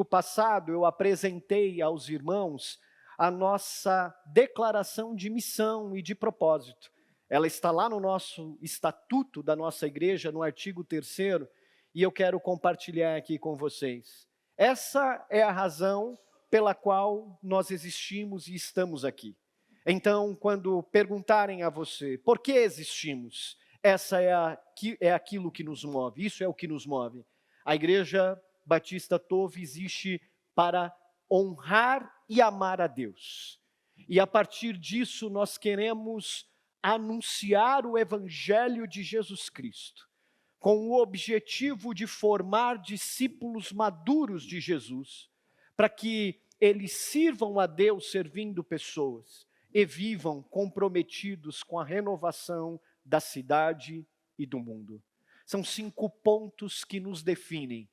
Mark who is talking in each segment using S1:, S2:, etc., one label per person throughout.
S1: domingo passado eu apresentei aos irmãos a nossa declaração de missão e de propósito. Ela está lá no nosso estatuto da nossa igreja, no artigo 3º, e eu quero compartilhar aqui com vocês. Essa é a razão pela qual nós existimos e estamos aqui. Então, quando perguntarem a você, por que existimos? Essa é aquilo que nos move, isso é o que nos move. A Igreja Batista Tove existe para honrar e amar a Deus. E a partir disso nós queremos anunciar o Evangelho de Jesus Cristo, com o objetivo de formar discípulos maduros de Jesus, para que eles sirvam a Deus servindo pessoas e vivam comprometidos com a renovação da cidade e do mundo. São 5 pontos que nos definem.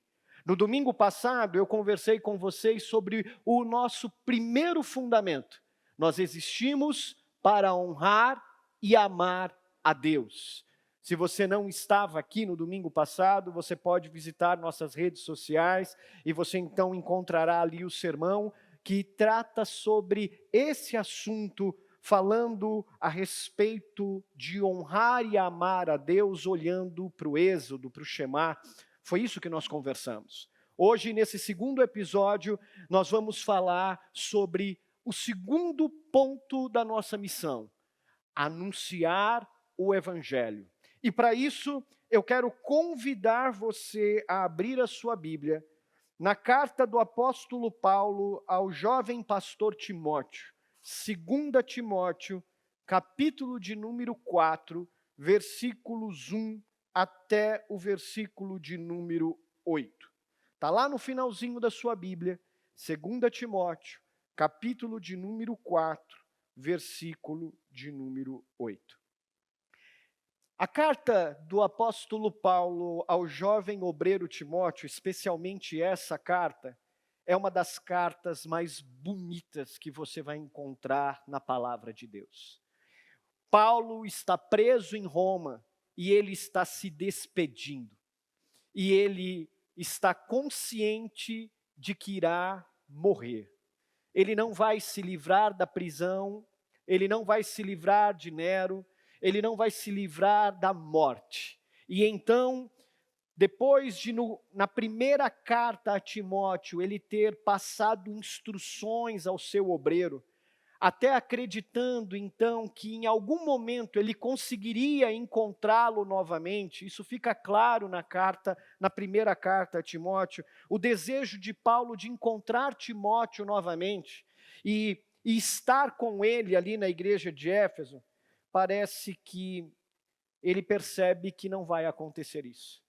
S1: No domingo passado, eu conversei com vocês sobre o nosso primeiro fundamento. Nós existimos para honrar e amar a Deus. Se você não estava aqui no domingo passado, você pode visitar nossas redes sociais e você então encontrará ali o sermão que trata sobre esse assunto, falando a respeito de honrar e amar a Deus, olhando para o Êxodo, para o Shema. Foi isso que nós conversamos. Hoje, nesse segundo episódio, nós vamos falar sobre o segundo ponto da nossa missão: anunciar o Evangelho. E para isso, eu quero convidar você a abrir a sua Bíblia na carta do apóstolo Paulo ao jovem pastor Timóteo, 2 Timóteo, capítulo de número 4, versículos 1 até o versículo de número 8. Está lá no finalzinho da sua Bíblia, 2 Timóteo, capítulo de número 4, versículo de número 8. A carta do apóstolo Paulo ao jovem obreiro Timóteo, especialmente essa carta, é uma das cartas mais bonitas que você vai encontrar na palavra de Deus. Paulo está preso em Roma e ele está se despedindo. E ele está consciente de que irá morrer. Ele não vai se livrar da prisão, ele não vai se livrar de Nero, ele não vai se livrar da morte. E então, depois de na primeira carta a Timóteo, ele ter passado instruções ao seu obreiro, até acreditando então que em algum momento ele conseguiria encontrá-lo novamente, isso fica claro na primeira carta a Timóteo, o desejo de Paulo de encontrar Timóteo novamente e estar com ele ali na igreja de Éfeso. Parece que ele percebe que não vai acontecer isso.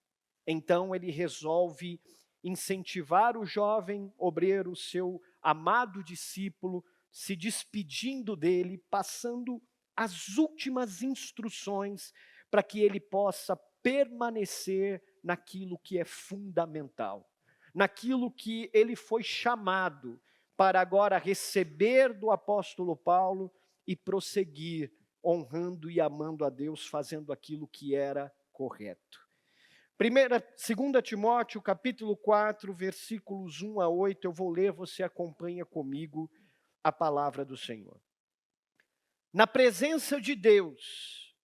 S1: Então ele resolve incentivar o jovem obreiro, seu amado discípulo, se despedindo dele, passando as últimas instruções para que ele possa permanecer naquilo que é fundamental, naquilo que ele foi chamado para agora receber do apóstolo Paulo e prosseguir honrando e amando a Deus, fazendo aquilo que era correto. 2 Timóteo, capítulo 4, versículos 1 a 8, eu vou ler, você acompanha comigo a palavra do Senhor. Na presença de Deus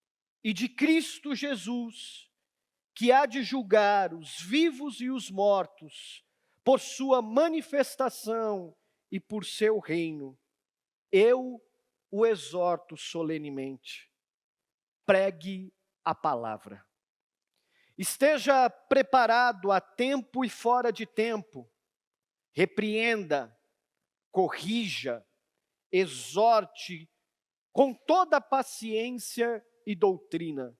S1: e de Cristo Jesus, que há de julgar os vivos e os mortos, por sua manifestação e por seu reino, eu o exorto solenemente, pregue a palavra. Esteja preparado a tempo e fora de tempo, repreenda, corrija, exorte com toda paciência e doutrina.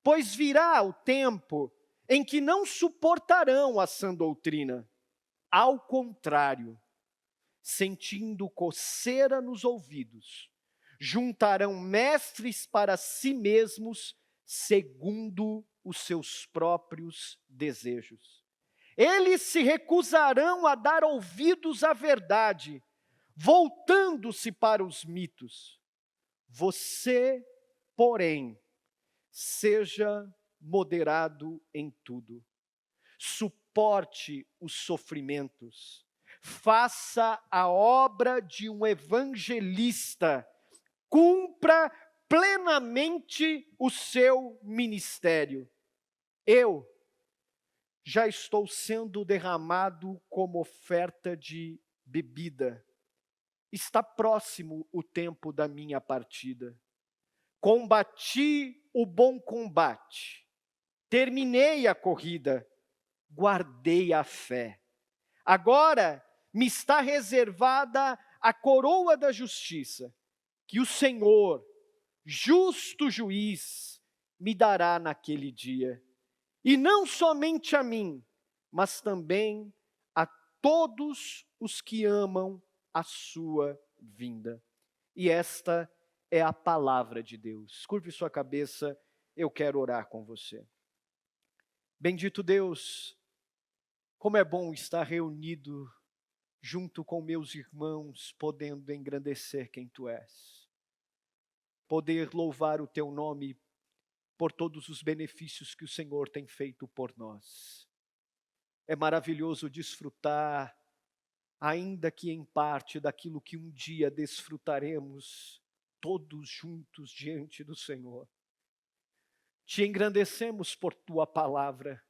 S1: Pois virá o tempo em que não suportarão a sã doutrina. Ao contrário, sentindo coceira nos ouvidos, juntarão mestres para si mesmos, segundo os seus próprios desejos. Eles se recusarão a dar ouvidos à verdade, voltando-se para os mitos. Você, porém, seja moderado em tudo. suporte os sofrimentos. Faça a obra de um evangelista. Cumpra plenamente o seu ministério. Eu já estou sendo derramado como oferta de bebida. Está próximo o tempo da minha partida. Combati o bom combate. Terminei a corrida. Guardei a fé. Agora me está reservada a coroa da justiça, que o Senhor, justo juiz, me dará naquele dia. E não somente a mim, mas também a todos os que amam a sua vinda. E esta é a palavra de Deus. Curve sua cabeça, eu quero orar com você. Bendito Deus, como é bom estar reunido junto com meus irmãos, podendo engrandecer quem Tu és. Poder louvar o Teu nome por todos os benefícios que o Senhor tem feito por nós. É maravilhoso desfrutar, ainda que em parte, daquilo que um dia desfrutaremos todos juntos diante do Senhor. Te engrandecemos por Tua palavra,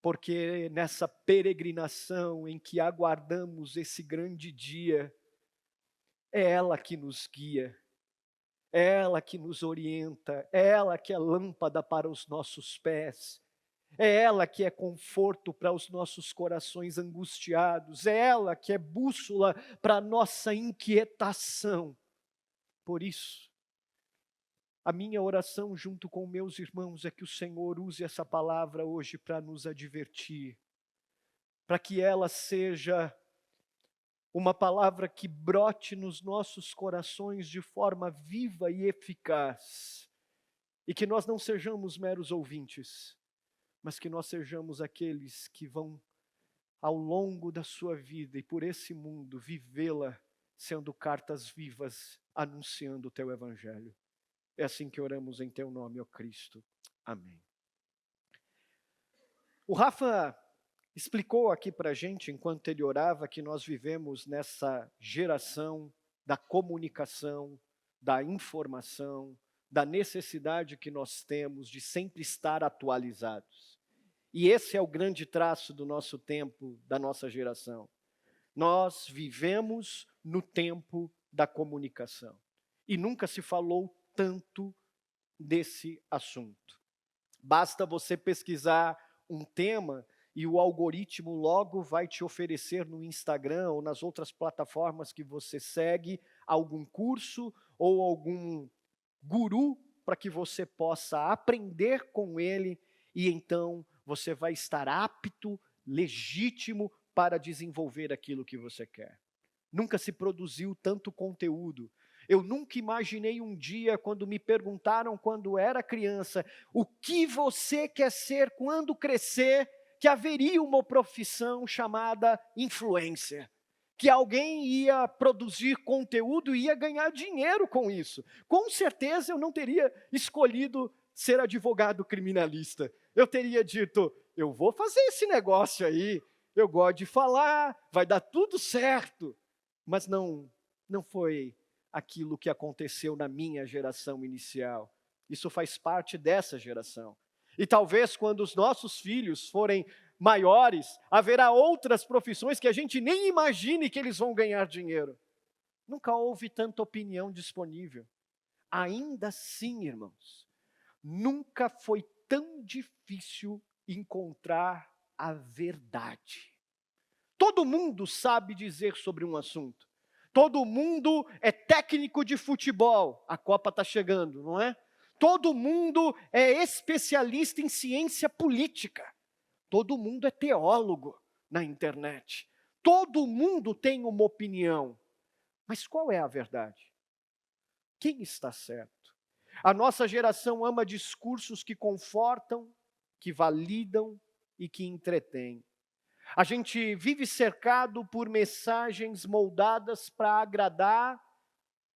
S1: porque nessa peregrinação em que aguardamos esse grande dia, é ela que nos guia, é ela que nos orienta, é ela que é lâmpada para os nossos pés, é ela que é conforto para os nossos corações angustiados, é ela que é bússola para a nossa inquietação. Por isso, a minha oração junto com meus irmãos é que o Senhor use essa palavra hoje para nos advertir, para que ela seja uma palavra que brote nos nossos corações de forma viva e eficaz, e que nós não sejamos meros ouvintes, mas que nós sejamos aqueles que vão, ao longo da sua vida e por esse mundo, vivê-la sendo cartas vivas, anunciando o Teu Evangelho. É assim que oramos em Teu nome, ó Cristo. Amém. O Rafa explicou aqui para a gente, enquanto ele orava, que nós vivemos nessa geração da comunicação, da informação, da necessidade que nós temos de sempre estar atualizados. E esse é o grande traço do nosso tempo, da nossa geração. Nós vivemos no tempo da comunicação. E nunca se falou tanto desse assunto. Basta você pesquisar um tema e o algoritmo logo vai te oferecer no Instagram ou nas outras plataformas que você segue algum curso ou algum guru para que você possa aprender com ele e então você vai estar apto, legítimo para desenvolver aquilo que você quer. Nunca se produziu tanto conteúdo. Eu nunca imaginei um dia, quando me perguntaram quando era criança, o que você quer ser quando crescer, que haveria uma profissão chamada influencer, que alguém ia produzir conteúdo e ia ganhar dinheiro com isso. Com certeza eu não teria escolhido ser advogado criminalista. Eu teria dito, eu vou fazer esse negócio aí, eu gosto de falar, vai dar tudo certo. Mas não foi aquilo que aconteceu na minha geração inicial. Isso faz parte dessa geração. E talvez quando os nossos filhos forem maiores, haverá outras profissões que a gente nem imagine que eles vão ganhar dinheiro. Nunca houve tanta opinião disponível. Ainda assim, irmãos, nunca foi tão difícil encontrar a verdade. Todo mundo sabe dizer sobre um assunto. Todo mundo é técnico de futebol. A Copa está chegando, não é? Todo mundo é especialista em ciência política. Todo mundo é teólogo na internet. Todo mundo tem uma opinião. Mas qual é a verdade? Quem está certo? A nossa geração ama discursos que confortam, que validam e que entretêm. A gente vive cercado por mensagens moldadas para agradar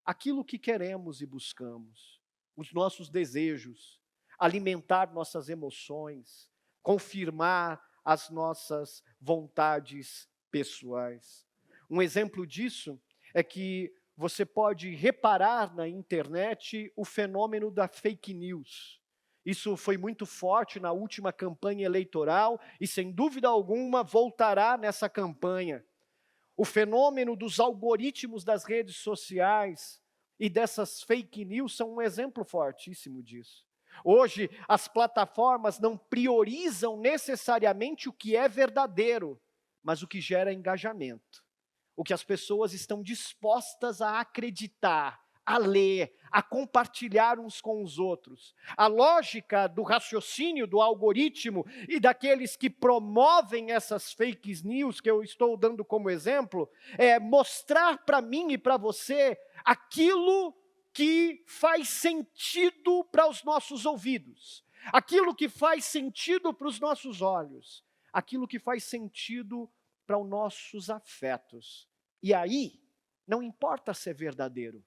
S1: aquilo que queremos e buscamos, os nossos desejos, alimentar nossas emoções, confirmar as nossas vontades pessoais. Um exemplo disso é que você pode reparar na internet o fenômeno da fake news. Isso foi muito forte na última campanha eleitoral e, sem dúvida alguma, voltará nessa campanha. O fenômeno dos algoritmos das redes sociais e dessas fake news são um exemplo fortíssimo disso. Hoje, as plataformas não priorizam necessariamente o que é verdadeiro, mas o que gera engajamento. O que as pessoas estão dispostas a acreditar, a ler, a compartilhar uns com os outros. A lógica do raciocínio, do algoritmo e daqueles que promovem essas fake news, que eu estou dando como exemplo, é mostrar para mim e para você aquilo que faz sentido para os nossos ouvidos, aquilo que faz sentido para os nossos olhos, aquilo que faz sentido para os nossos afetos. E aí, não importa se é verdadeiro,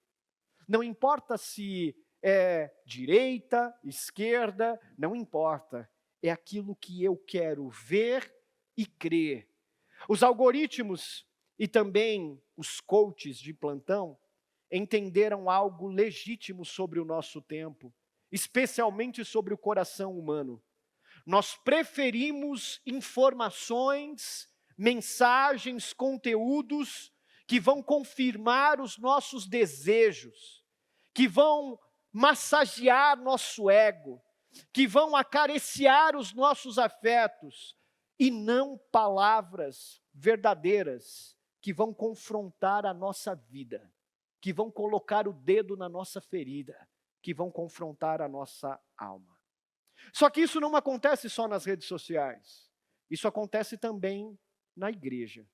S1: não importa se é direita, esquerda, não importa. É aquilo que eu quero ver e crer. Os algoritmos e também os coaches de plantão entenderam algo legítimo sobre o nosso tempo, especialmente sobre o coração humano. Nós preferimos informações, mensagens, conteúdos que vão confirmar os nossos desejos, que vão massagear nosso ego, que vão acariciar os nossos afetos, e não palavras verdadeiras que vão confrontar a nossa vida, que vão colocar o dedo na nossa ferida, que vão confrontar a nossa alma. Só que isso não acontece só nas redes sociais, isso acontece também na igreja.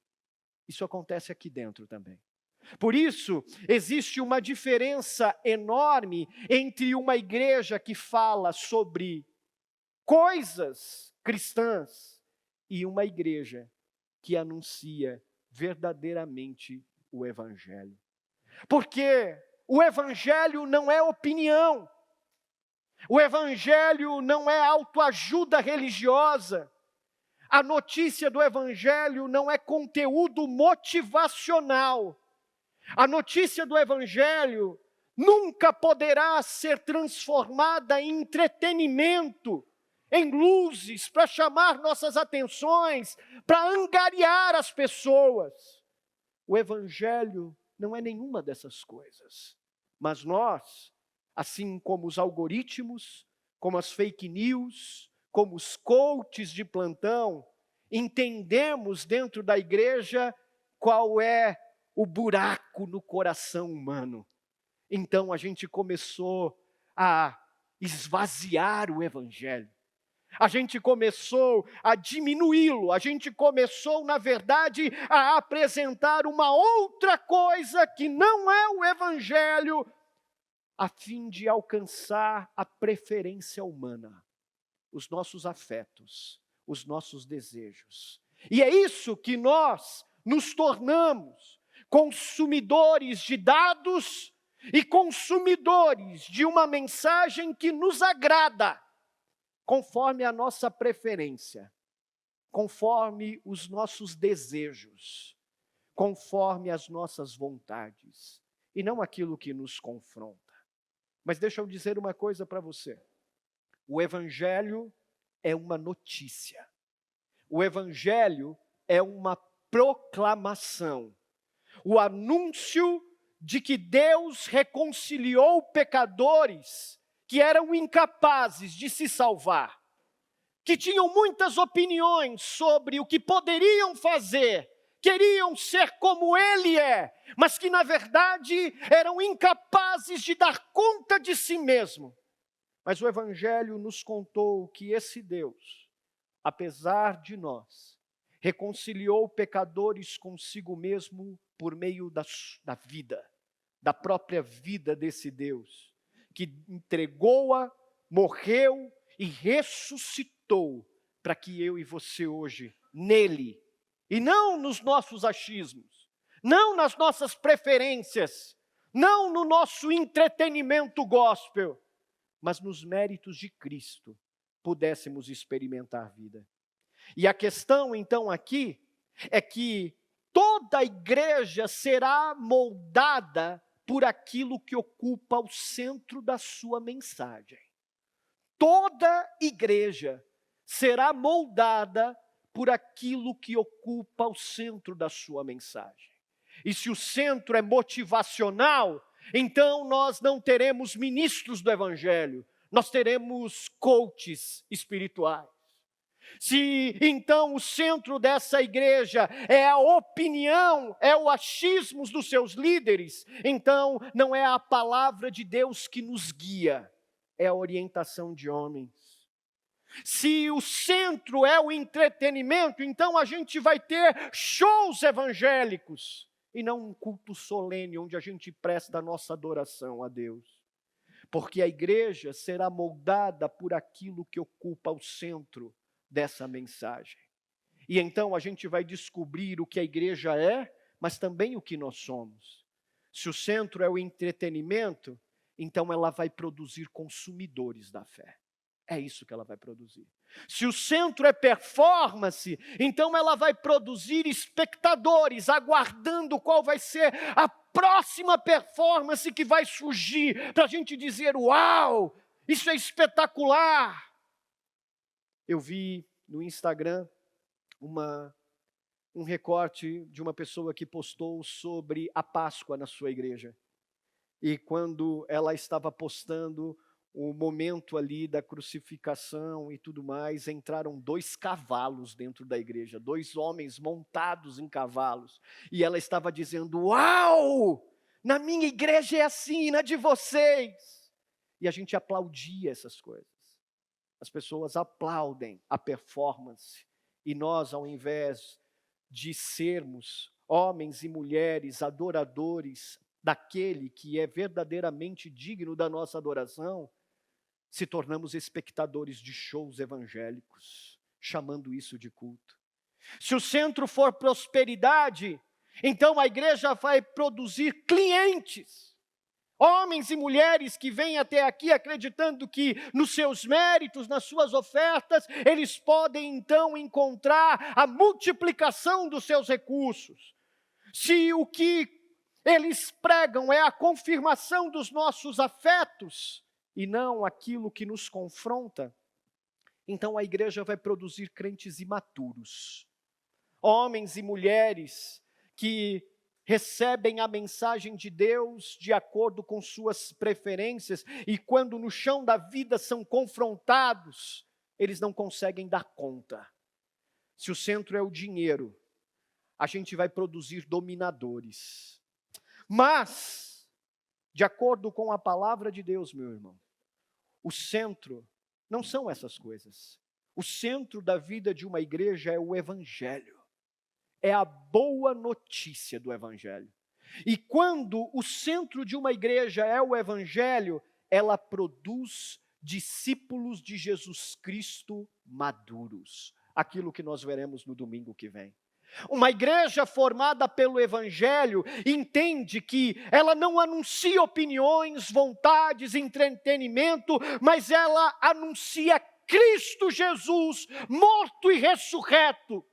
S1: Isso acontece aqui dentro também. Por isso, existe uma diferença enorme entre uma igreja que fala sobre coisas cristãs e uma igreja que anuncia verdadeiramente o Evangelho. Porque o Evangelho não é opinião, o Evangelho não é autoajuda religiosa. A notícia do Evangelho não é conteúdo motivacional. A notícia do Evangelho nunca poderá ser transformada em entretenimento, em luzes, para chamar nossas atenções, para angariar as pessoas. O Evangelho não é nenhuma dessas coisas. Mas nós, assim como os algoritmos, como as fake news, como os coaches de plantão, entendemos dentro da igreja qual é o buraco no coração humano. Então a gente começou a esvaziar o Evangelho. A gente começou a diminuí-lo, a gente começou, na verdade, a apresentar uma outra coisa que não é o Evangelho, a fim de alcançar a preferência humana, os nossos afetos, os nossos desejos. E é isso que nós nos tornamos, consumidores de dados e consumidores de uma mensagem que nos agrada, conforme a nossa preferência, conforme os nossos desejos, conforme as nossas vontades, e não aquilo que nos confronta. Mas deixa eu dizer uma coisa para você. O Evangelho é uma notícia. O Evangelho é uma proclamação. O anúncio de que Deus reconciliou pecadores que eram incapazes de se salvar, que tinham muitas opiniões sobre o que poderiam fazer, queriam ser como Ele é, mas que na verdade eram incapazes de dar conta de si mesmo. Mas o Evangelho nos contou que esse Deus, apesar de nós, reconciliou pecadores consigo mesmo por meio da vida, da própria vida desse Deus, que entregou-a, morreu e ressuscitou para que eu e você hoje, nele, e não nos nossos achismos, não nas nossas preferências, não no nosso entretenimento gospel, mas nos méritos de Cristo, pudéssemos experimentar vida. E a questão, então, aqui é que toda a igreja será moldada por aquilo que ocupa o centro da sua mensagem. Toda igreja será moldada por aquilo que ocupa o centro da sua mensagem. E se o centro é motivacional, então nós não teremos ministros do evangelho, nós teremos coaches espirituais. Se então o centro dessa igreja é a opinião, é o achismo dos seus líderes, então não é a palavra de Deus que nos guia, é a orientação de homens. Se o centro é o entretenimento, então a gente vai ter shows evangélicos e não um culto solene onde a gente presta a nossa adoração a Deus. Porque a igreja será moldada por aquilo que ocupa o centro dessa mensagem. E então a gente vai descobrir o que a igreja é, mas também o que nós somos. Se o centro é o entretenimento, então ela vai produzir consumidores da fé. É isso que ela vai produzir. Se o centro é performance, então ela vai produzir espectadores, aguardando qual vai ser a próxima performance que vai surgir, para a gente dizer, uau, isso é espetacular. Eu vi no Instagram um recorte de uma pessoa que postou sobre a Páscoa na sua igreja. E quando ela estava postando o momento ali da crucificação e tudo mais, entraram 2 cavalos dentro da igreja, 2 homens montados em cavalos. E ela estava dizendo, uau, na minha igreja é assim, na de vocês. E a gente aplaudia essas coisas. As pessoas aplaudem a performance. E nós, ao invés de sermos homens e mulheres adoradores daquele que é verdadeiramente digno da nossa adoração, se tornamos espectadores de shows evangélicos, chamando isso de culto. Se o centro for prosperidade, então a igreja vai produzir clientes. Homens e mulheres que vêm até aqui acreditando que nos seus méritos, nas suas ofertas, eles podem então encontrar a multiplicação dos seus recursos. Se o que eles pregam é a confirmação dos nossos afetos e não aquilo que nos confronta, então a igreja vai produzir crentes imaturos. Homens e mulheres que recebem a mensagem de Deus de acordo com suas preferências e quando no chão da vida são confrontados, eles não conseguem dar conta. Se o centro é o dinheiro, a gente vai produzir dominadores. Mas, de acordo com a palavra de Deus, meu irmão, o centro não são essas coisas. O centro da vida de uma igreja é o evangelho. É a boa notícia do evangelho. E quando o centro de uma igreja é o evangelho, ela produz discípulos de Jesus Cristo maduros. Aquilo que nós veremos no domingo que vem. Uma igreja formada pelo evangelho entende que ela não anuncia opiniões, vontades, entretenimento, mas ela anuncia Cristo Jesus, morto e ressurreto.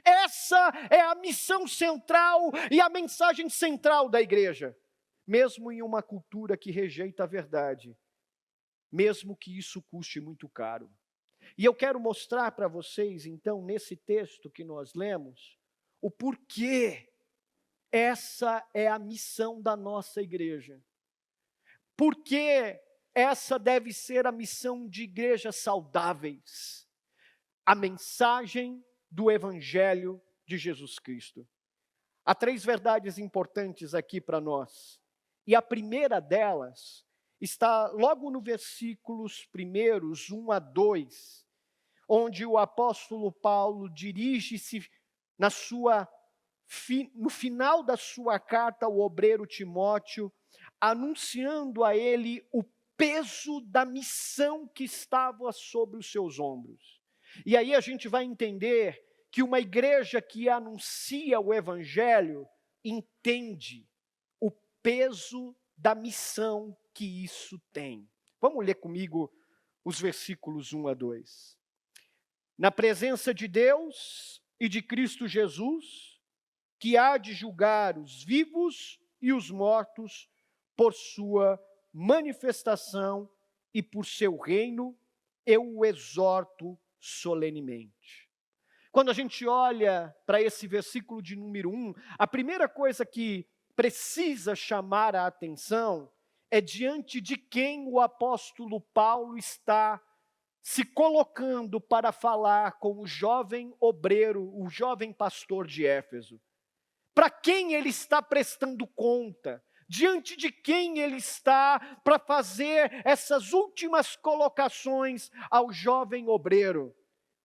S1: Essa é a missão central e a mensagem central da igreja. Mesmo em uma cultura que rejeita a verdade, mesmo que isso custe muito caro. E eu quero mostrar para vocês, então, nesse texto que nós lemos, o porquê essa é a missão da nossa igreja. Porque essa deve ser a missão de igrejas saudáveis. A mensagem do Evangelho de Jesus Cristo. Há 3 verdades importantes aqui para nós. E a primeira delas está logo no versículos primeiros, 1 a 2, onde o apóstolo Paulo dirige-se no final da sua carta ao obreiro Timóteo, anunciando a ele o peso da missão que estava sobre os seus ombros. E aí a gente vai entender que uma igreja que anuncia o evangelho entende o peso da missão que isso tem. Vamos ler comigo os versículos 1 a 2. na presença de Deus e de Cristo Jesus, que há de julgar os vivos e os mortos por sua manifestação e por seu reino, eu o exorto solenemente. Quando a gente olha para esse versículo de número 1, a primeira coisa que precisa chamar a atenção é diante de quem o apóstolo Paulo está se colocando para falar com o jovem obreiro, o jovem pastor de Éfeso. Para quem ele está prestando conta? Diante de quem ele está para fazer essas últimas colocações ao jovem obreiro?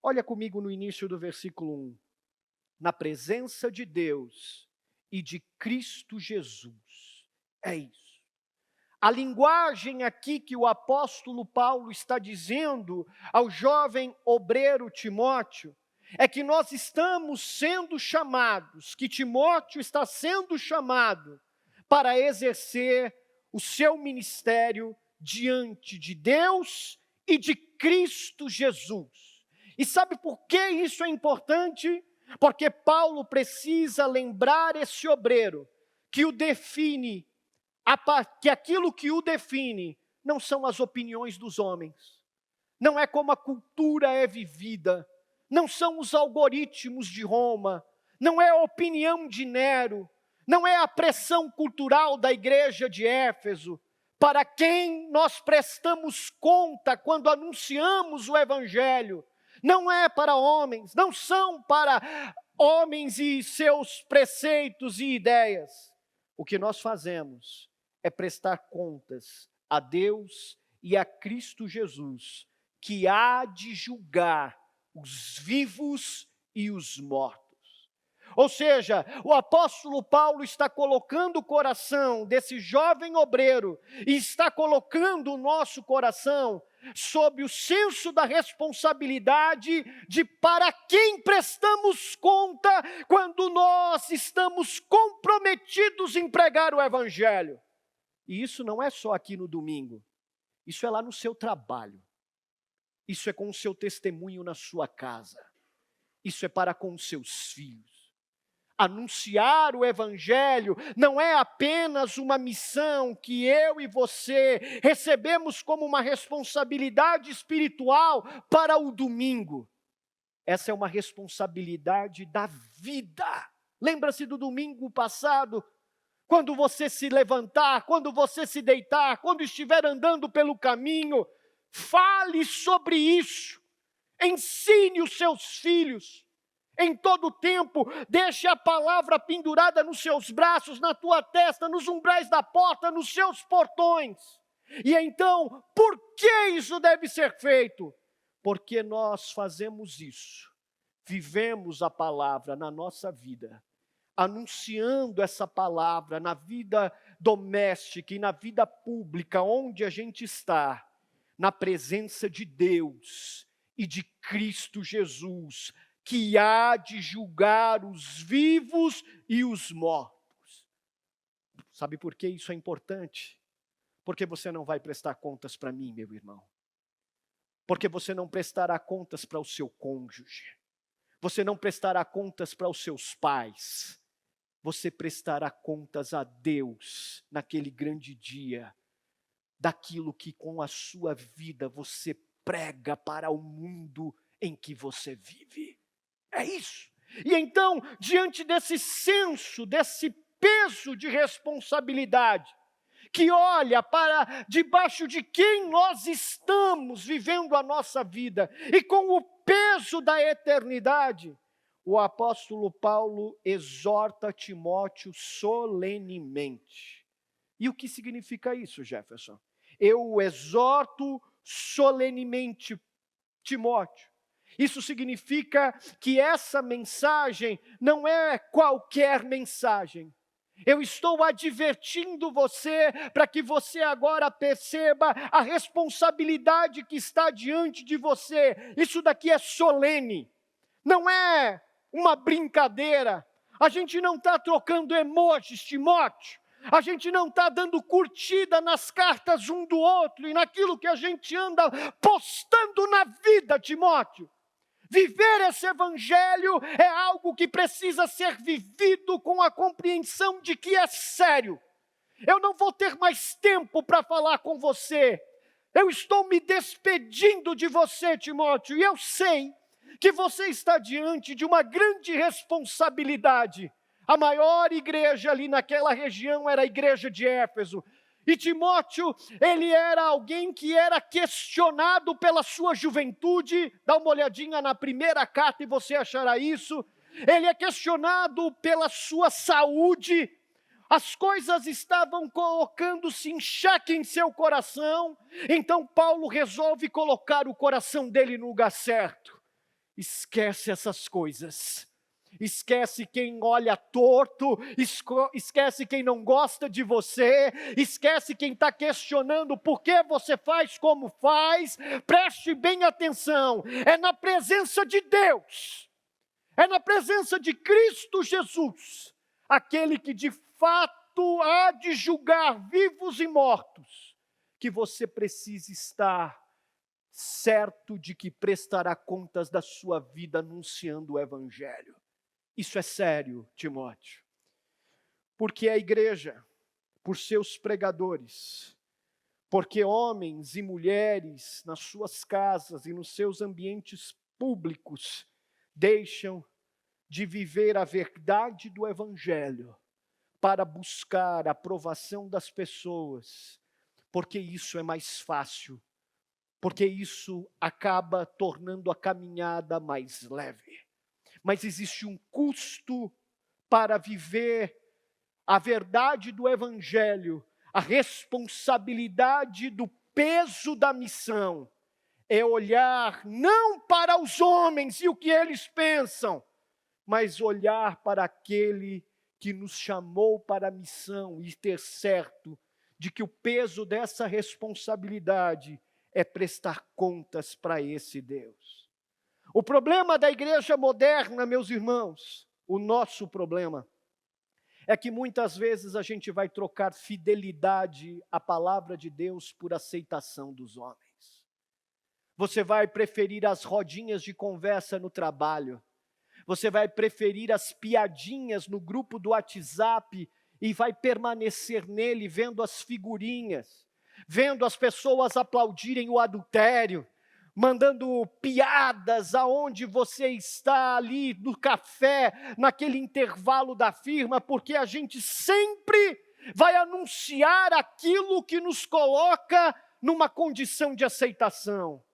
S1: Olha comigo no início do versículo 1. Na presença de Deus e de Cristo Jesus. É isso. A linguagem aqui que o apóstolo Paulo está dizendo ao jovem obreiro Timóteo é que nós estamos sendo chamados, que Timóteo está sendo chamado para exercer o seu ministério diante de Deus e de Cristo Jesus. E sabe por que isso é importante? Porque Paulo precisa lembrar esse obreiro que o define, que aquilo que o define não são as opiniões dos homens, não é como a cultura é vivida, não são os algoritmos de Roma, não é a opinião de Nero, não é a pressão cultural da igreja de Éfeso, para quem nós prestamos conta quando anunciamos o evangelho. Não é para homens, não são para homens e seus preceitos e ideias. O que nós fazemos é prestar contas a Deus e a Cristo Jesus, que há de julgar os vivos e os mortos. Ou seja, o apóstolo Paulo está colocando o coração desse jovem obreiro e está colocando o nosso coração sob o senso da responsabilidade de para quem prestamos conta quando nós estamos comprometidos em pregar o evangelho. E isso não é só aqui no domingo, isso é lá no seu trabalho, isso é com o seu testemunho na sua casa, isso é para com os seus filhos. Anunciar o evangelho não é apenas uma missão que eu e você recebemos como uma responsabilidade espiritual para o domingo. Essa é uma responsabilidade da vida. Lembra-se do domingo passado? Quando você se levantar, quando você se deitar, quando estiver andando pelo caminho, fale sobre isso. Ensine os seus filhos. Em todo tempo, deixe a palavra pendurada nos seus braços, na tua testa, nos umbrais da porta, nos seus portões. E então, por que isso deve ser feito? Porque nós fazemos isso, vivemos a palavra na nossa vida, anunciando essa palavra na vida doméstica e na vida pública, onde a gente está, na presença de Deus e de Cristo Jesus, que há de julgar os vivos e os mortos. Sabe por que isso é importante? Porque você não vai prestar contas para mim, meu irmão. Porque você não prestará contas para o seu cônjuge. Você não prestará contas para os seus pais. Você prestará contas a Deus naquele grande dia, daquilo que com a sua vida você prega para o mundo em que você vive. É isso. E então, diante desse senso, desse peso de responsabilidade, que olha para debaixo de quem nós estamos vivendo a nossa vida, e com o peso da eternidade, o apóstolo Paulo exorta Timóteo solenemente. E o que significa isso, Jefferson? Eu o exorto solenemente, Timóteo. Isso significa que essa mensagem não é qualquer mensagem. Eu estou advertindo você para que você agora perceba a responsabilidade que está diante de você. Isso daqui é solene, não é uma brincadeira. A gente não está trocando emojis, Timóteo. A gente não está dando curtida nas cartas um do outro e naquilo que a gente anda postando na vida, Timóteo. Viver esse evangelho é algo que precisa ser vivido com a compreensão de que é sério. Eu não vou ter mais tempo para falar com você. Eu estou me despedindo de você, Timóteo, e eu sei que você está diante de uma grande responsabilidade. A maior igreja ali naquela região era a igreja de Éfeso. E Timóteo, ele era alguém que era questionado pela sua juventude. Dá uma olhadinha na primeira carta e você achará isso. Ele é questionado pela sua saúde. As coisas estavam colocando-se em xeque em seu coração. Então Paulo resolve colocar o coração dele no lugar certo. Esquece essas coisas. Esquece quem olha torto, esquece quem não gosta de você, esquece quem está questionando por que você faz como faz. Preste bem atenção, é na presença de Deus, é na presença de Cristo Jesus, aquele que de fato há de julgar vivos e mortos, que você precisa estar certo de que prestará contas da sua vida anunciando o Evangelho. Isso é sério, Timóteo, porque a igreja, por seus pregadores, porque homens e mulheres nas suas casas e nos seus ambientes públicos deixam de viver a verdade do Evangelho para buscar a aprovação das pessoas, porque isso é mais fácil, porque isso acaba tornando a caminhada mais leve. Mas existe um custo para viver a verdade do Evangelho, a responsabilidade do peso da missão, é olhar não para os homens e o que eles pensam, mas olhar para aquele que nos chamou para a missão e ter certo de que o peso dessa responsabilidade é prestar contas para esse Deus. O problema da igreja moderna, meus irmãos, o nosso problema, é que muitas vezes a gente vai trocar fidelidade à palavra de Deus por aceitação dos homens. Você vai preferir as rodinhas de conversa no trabalho, você vai preferir as piadinhas no grupo do WhatsApp e vai permanecer nele vendo as figurinhas, vendo as pessoas aplaudirem o adultério, mandando piadas aonde você está ali no café, naquele intervalo da firma, porque a gente sempre vai anunciar aquilo que nos coloca numa condição de aceitação,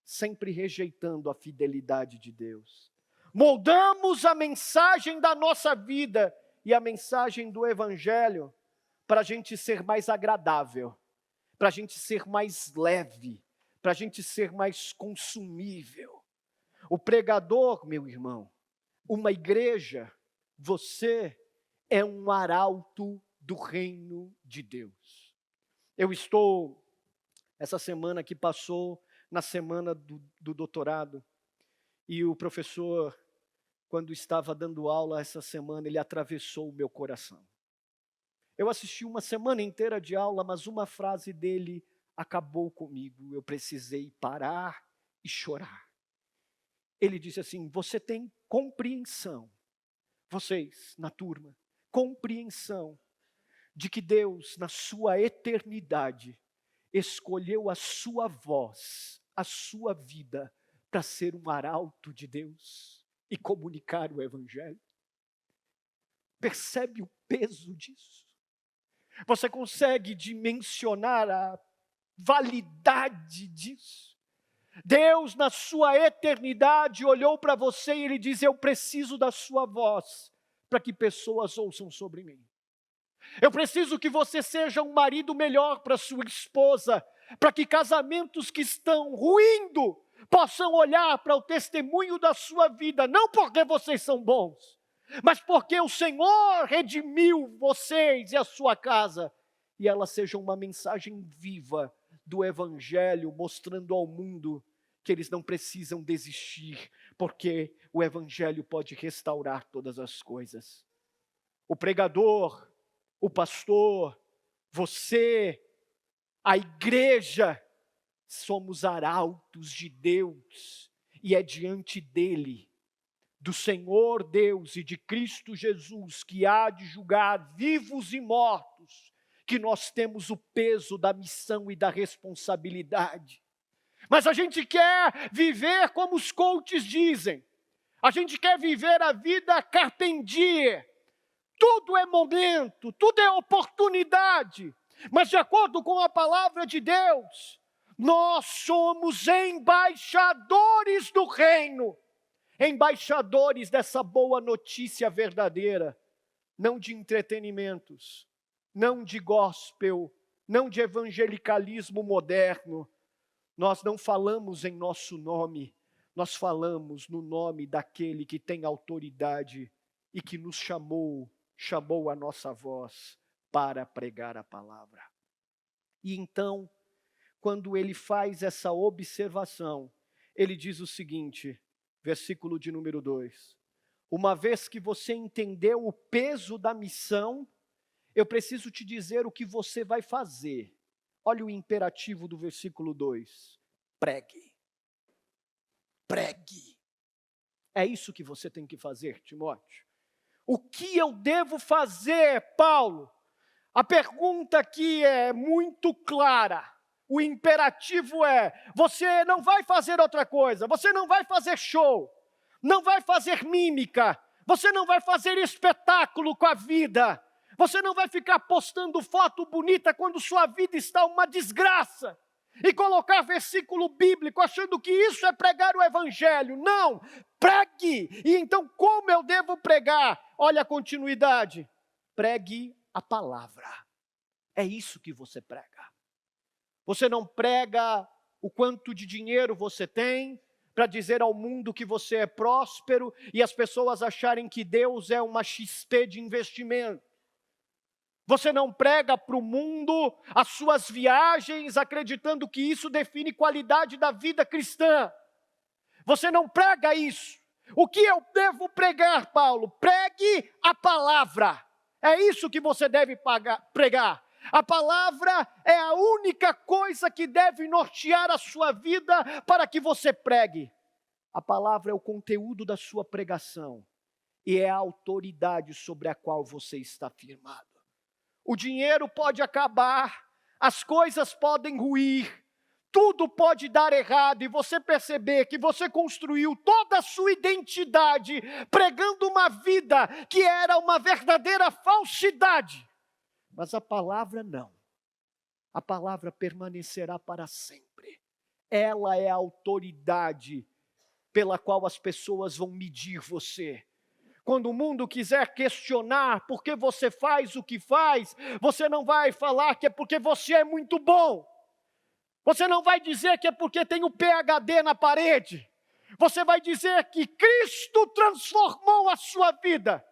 S1: sempre rejeitando a fidelidade de Deus. Moldamos a mensagem da nossa vida e a mensagem do Evangelho para a gente ser mais agradável, para a gente ser mais leve, para a gente ser mais consumível. O pregador, meu irmão, uma igreja, você é um arauto do reino de Deus. Eu estou, essa semana que passou, na semana do doutorado, e o professor, quando estava dando aula essa semana, ele atravessou o meu coração. Eu assisti uma semana inteira de aula, mas uma frase dele acabou comigo. Eu precisei parar e chorar. Ele disse assim: você tem compreensão, vocês na turma, compreensão de que Deus, na sua eternidade, escolheu a sua voz, a sua vida, para ser um arauto de Deus e comunicar o Evangelho? Percebe o peso disso? Você consegue dimensionar a validade disso? Deus, na sua eternidade, olhou para você e Ele diz: eu preciso da sua voz para que pessoas ouçam sobre mim. Eu preciso que você seja um marido melhor para sua esposa, para que casamentos que estão ruindo possam olhar para o testemunho da sua vida, não porque vocês são bons, mas porque o Senhor redimiu vocês e a sua casa, e ela seja uma mensagem viva do Evangelho, mostrando ao mundo que eles não precisam desistir, porque o Evangelho pode restaurar todas as coisas. O pregador, o pastor, você, a igreja, somos arautos de Deus, E é diante dele, do Senhor Deus e de Cristo Jesus, que há de julgar vivos e mortos, que nós temos o peso da missão e da responsabilidade. Mas a gente quer viver como os coaches dizem. A gente quer viver a vida carpentier. Tudo é momento, tudo é oportunidade. Mas de acordo com a palavra de Deus, nós somos embaixadores do reino. Embaixadores dessa boa notícia verdadeira. Não de entretenimentos, não de gospel, não de evangelicalismo moderno. Nós não falamos em nosso nome, nós falamos no nome daquele que tem autoridade e que nos chamou a nossa voz para pregar a palavra. E então, quando ele faz essa observação, ele diz o seguinte, versículo de número 2. Uma vez que você entendeu o peso da missão, eu preciso te dizer o que você vai fazer. Olha o imperativo do versículo 2. Pregue. Pregue. É isso que você tem que fazer, Timóteo. O que eu devo fazer, Paulo? A pergunta aqui é muito clara. O imperativo é, você não vai fazer outra coisa, você não vai fazer show, não vai fazer mímica, você não vai fazer espetáculo com a vida, você não vai ficar postando foto bonita quando sua vida está uma desgraça, e colocar versículo bíblico achando que isso é pregar o evangelho. Não, pregue. E então como eu devo pregar? Olha a continuidade. Pregue a palavra. É isso que você prega. Você não prega o quanto de dinheiro você tem para dizer ao mundo que você é próspero e as pessoas acharem que Deus é uma XP de investimento. Você não prega para o mundo as suas viagens acreditando que isso define qualidade da vida cristã. Você não prega isso. O que eu devo pregar, Paulo? Pregue a palavra. É isso que você deve pregar. A palavra é a única coisa que deve nortear a sua vida para que você pregue. A palavra é o conteúdo da sua pregação e é a autoridade sobre a qual você está firmado. O dinheiro pode acabar, as coisas podem ruir, tudo pode dar errado e você perceber que você construiu toda a sua identidade pregando uma vida que era uma verdadeira falsidade. Mas a palavra não. A palavra permanecerá para sempre. Ela é a autoridade pela qual as pessoas vão medir você. Quando o mundo quiser questionar por que você faz o que faz, você não vai falar que é porque você é muito bom. Você não vai dizer que é porque tem o PhD na parede. Você vai dizer que Cristo transformou a sua vida.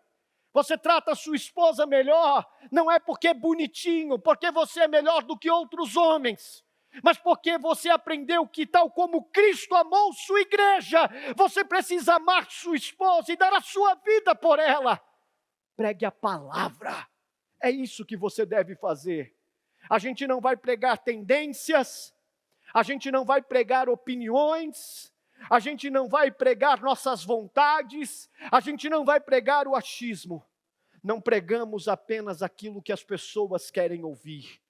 S1: Você trata a sua esposa melhor, não é porque é bonitinho, porque você é melhor do que outros homens, mas porque você aprendeu que tal como Cristo amou sua igreja, você precisa amar sua esposa e dar a sua vida por ela. Pregue a palavra, é isso que você deve fazer. A gente não vai pregar tendências, a gente não vai pregar opiniões, a gente não vai pregar nossas vontades, a gente não vai pregar o achismo. Não pregamos apenas aquilo que as pessoas querem ouvir.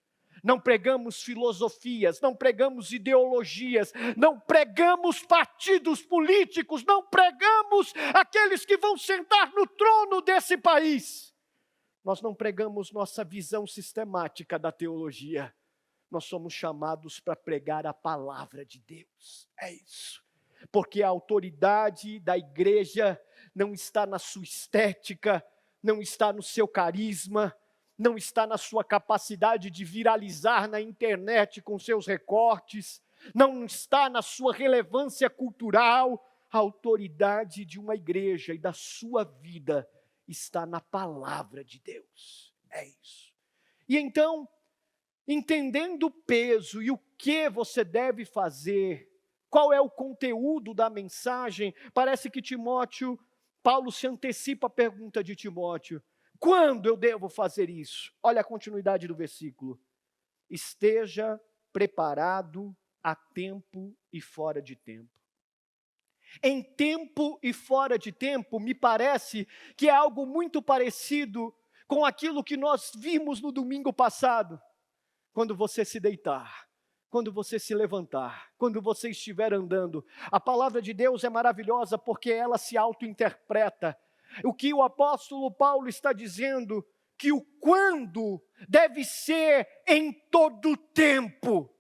S1: Não pregamos filosofias, não pregamos ideologias, não pregamos partidos políticos, não pregamos aqueles que vão sentar no trono desse país. Nós não pregamos nossa visão sistemática da teologia. Nós somos chamados para pregar a palavra de Deus. É isso. Porque a autoridade da igreja não está na sua estética, não está no seu carisma, não está na sua capacidade de viralizar na internet com seus recortes, não está na sua relevância cultural. A autoridade de uma igreja e da sua vida está na palavra de Deus. É isso. E então, entendendo o peso e o que você deve fazer, qual é o conteúdo da mensagem, parece que Paulo se antecipa a pergunta de Timóteo. Quando eu devo fazer isso? Olha a continuidade do versículo. Esteja preparado a tempo e fora de tempo. Em tempo e fora de tempo, me parece que é algo muito parecido com aquilo que nós vimos no domingo passado. Quando você se deitar, quando você se levantar, quando você estiver andando, a palavra de Deus é maravilhosa porque ela se auto-interpreta. O que o apóstolo Paulo está dizendo, que o quando deve ser em todo tempo.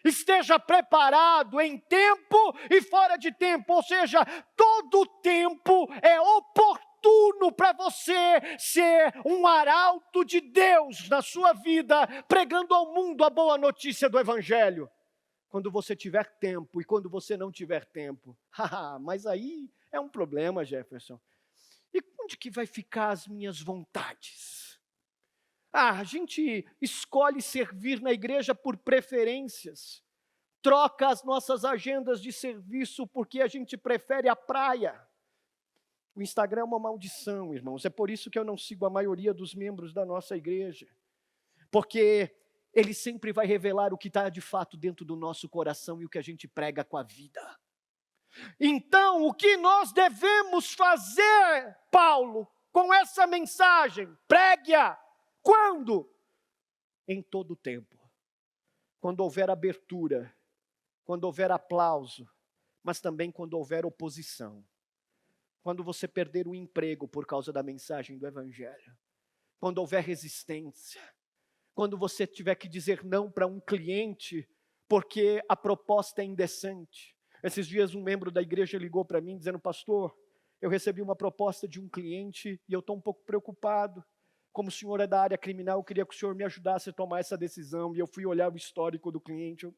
S1: Esteja preparado em tempo e fora de tempo, ou seja, todo tempo é oportuno para você ser um arauto de Deus na sua vida, pregando ao mundo a boa notícia do Evangelho. Quando você tiver tempo e quando você não tiver tempo. Mas aí é um problema, Jefferson. E onde que vai ficar as minhas vontades? A gente escolhe servir na igreja por preferências, troca as nossas agendas de serviço porque a gente prefere a praia. O Instagram é uma maldição, irmãos, é por isso que eu não sigo a maioria dos membros da nossa igreja, porque ele sempre vai revelar o que está de fato dentro do nosso coração e o que a gente prega com a vida. Então, o que nós devemos fazer, Paulo, com essa mensagem? Pregue-a. Quando? Em todo tempo. Quando houver abertura, quando houver aplauso, mas também quando houver oposição. Quando você perder o emprego por causa da mensagem do Evangelho. Quando houver resistência. Quando você tiver que dizer não para um cliente porque a proposta é indecente. Esses dias um membro da igreja ligou para mim dizendo: pastor, eu recebi uma proposta de um cliente e eu estou um pouco preocupado. Como o senhor é da área criminal, eu queria que o senhor me ajudasse a tomar essa decisão. E eu fui olhar o histórico do cliente.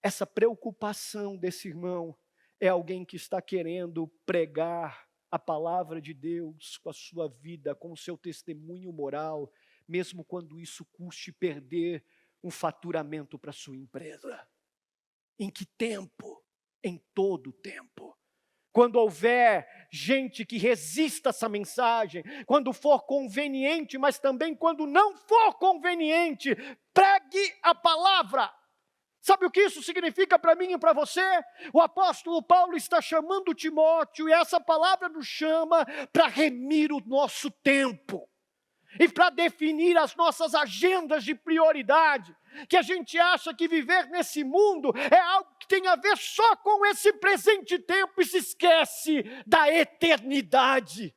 S1: Essa preocupação desse irmão é alguém que está querendo pregar a palavra de Deus com a sua vida, com o seu testemunho moral, mesmo quando isso custe perder um faturamento para a sua empresa. Em que tempo? Em todo tempo. Quando houver gente que resista a essa mensagem, quando for conveniente, mas também quando não for conveniente, pregue a palavra. Sabe o que isso significa para mim e para você? O apóstolo Paulo está chamando Timóteo e essa palavra nos chama para remir o nosso tempo. E para definir as nossas agendas de prioridade, que a gente acha que viver nesse mundo é algo que tem a ver só com esse presente tempo e se esquece da eternidade.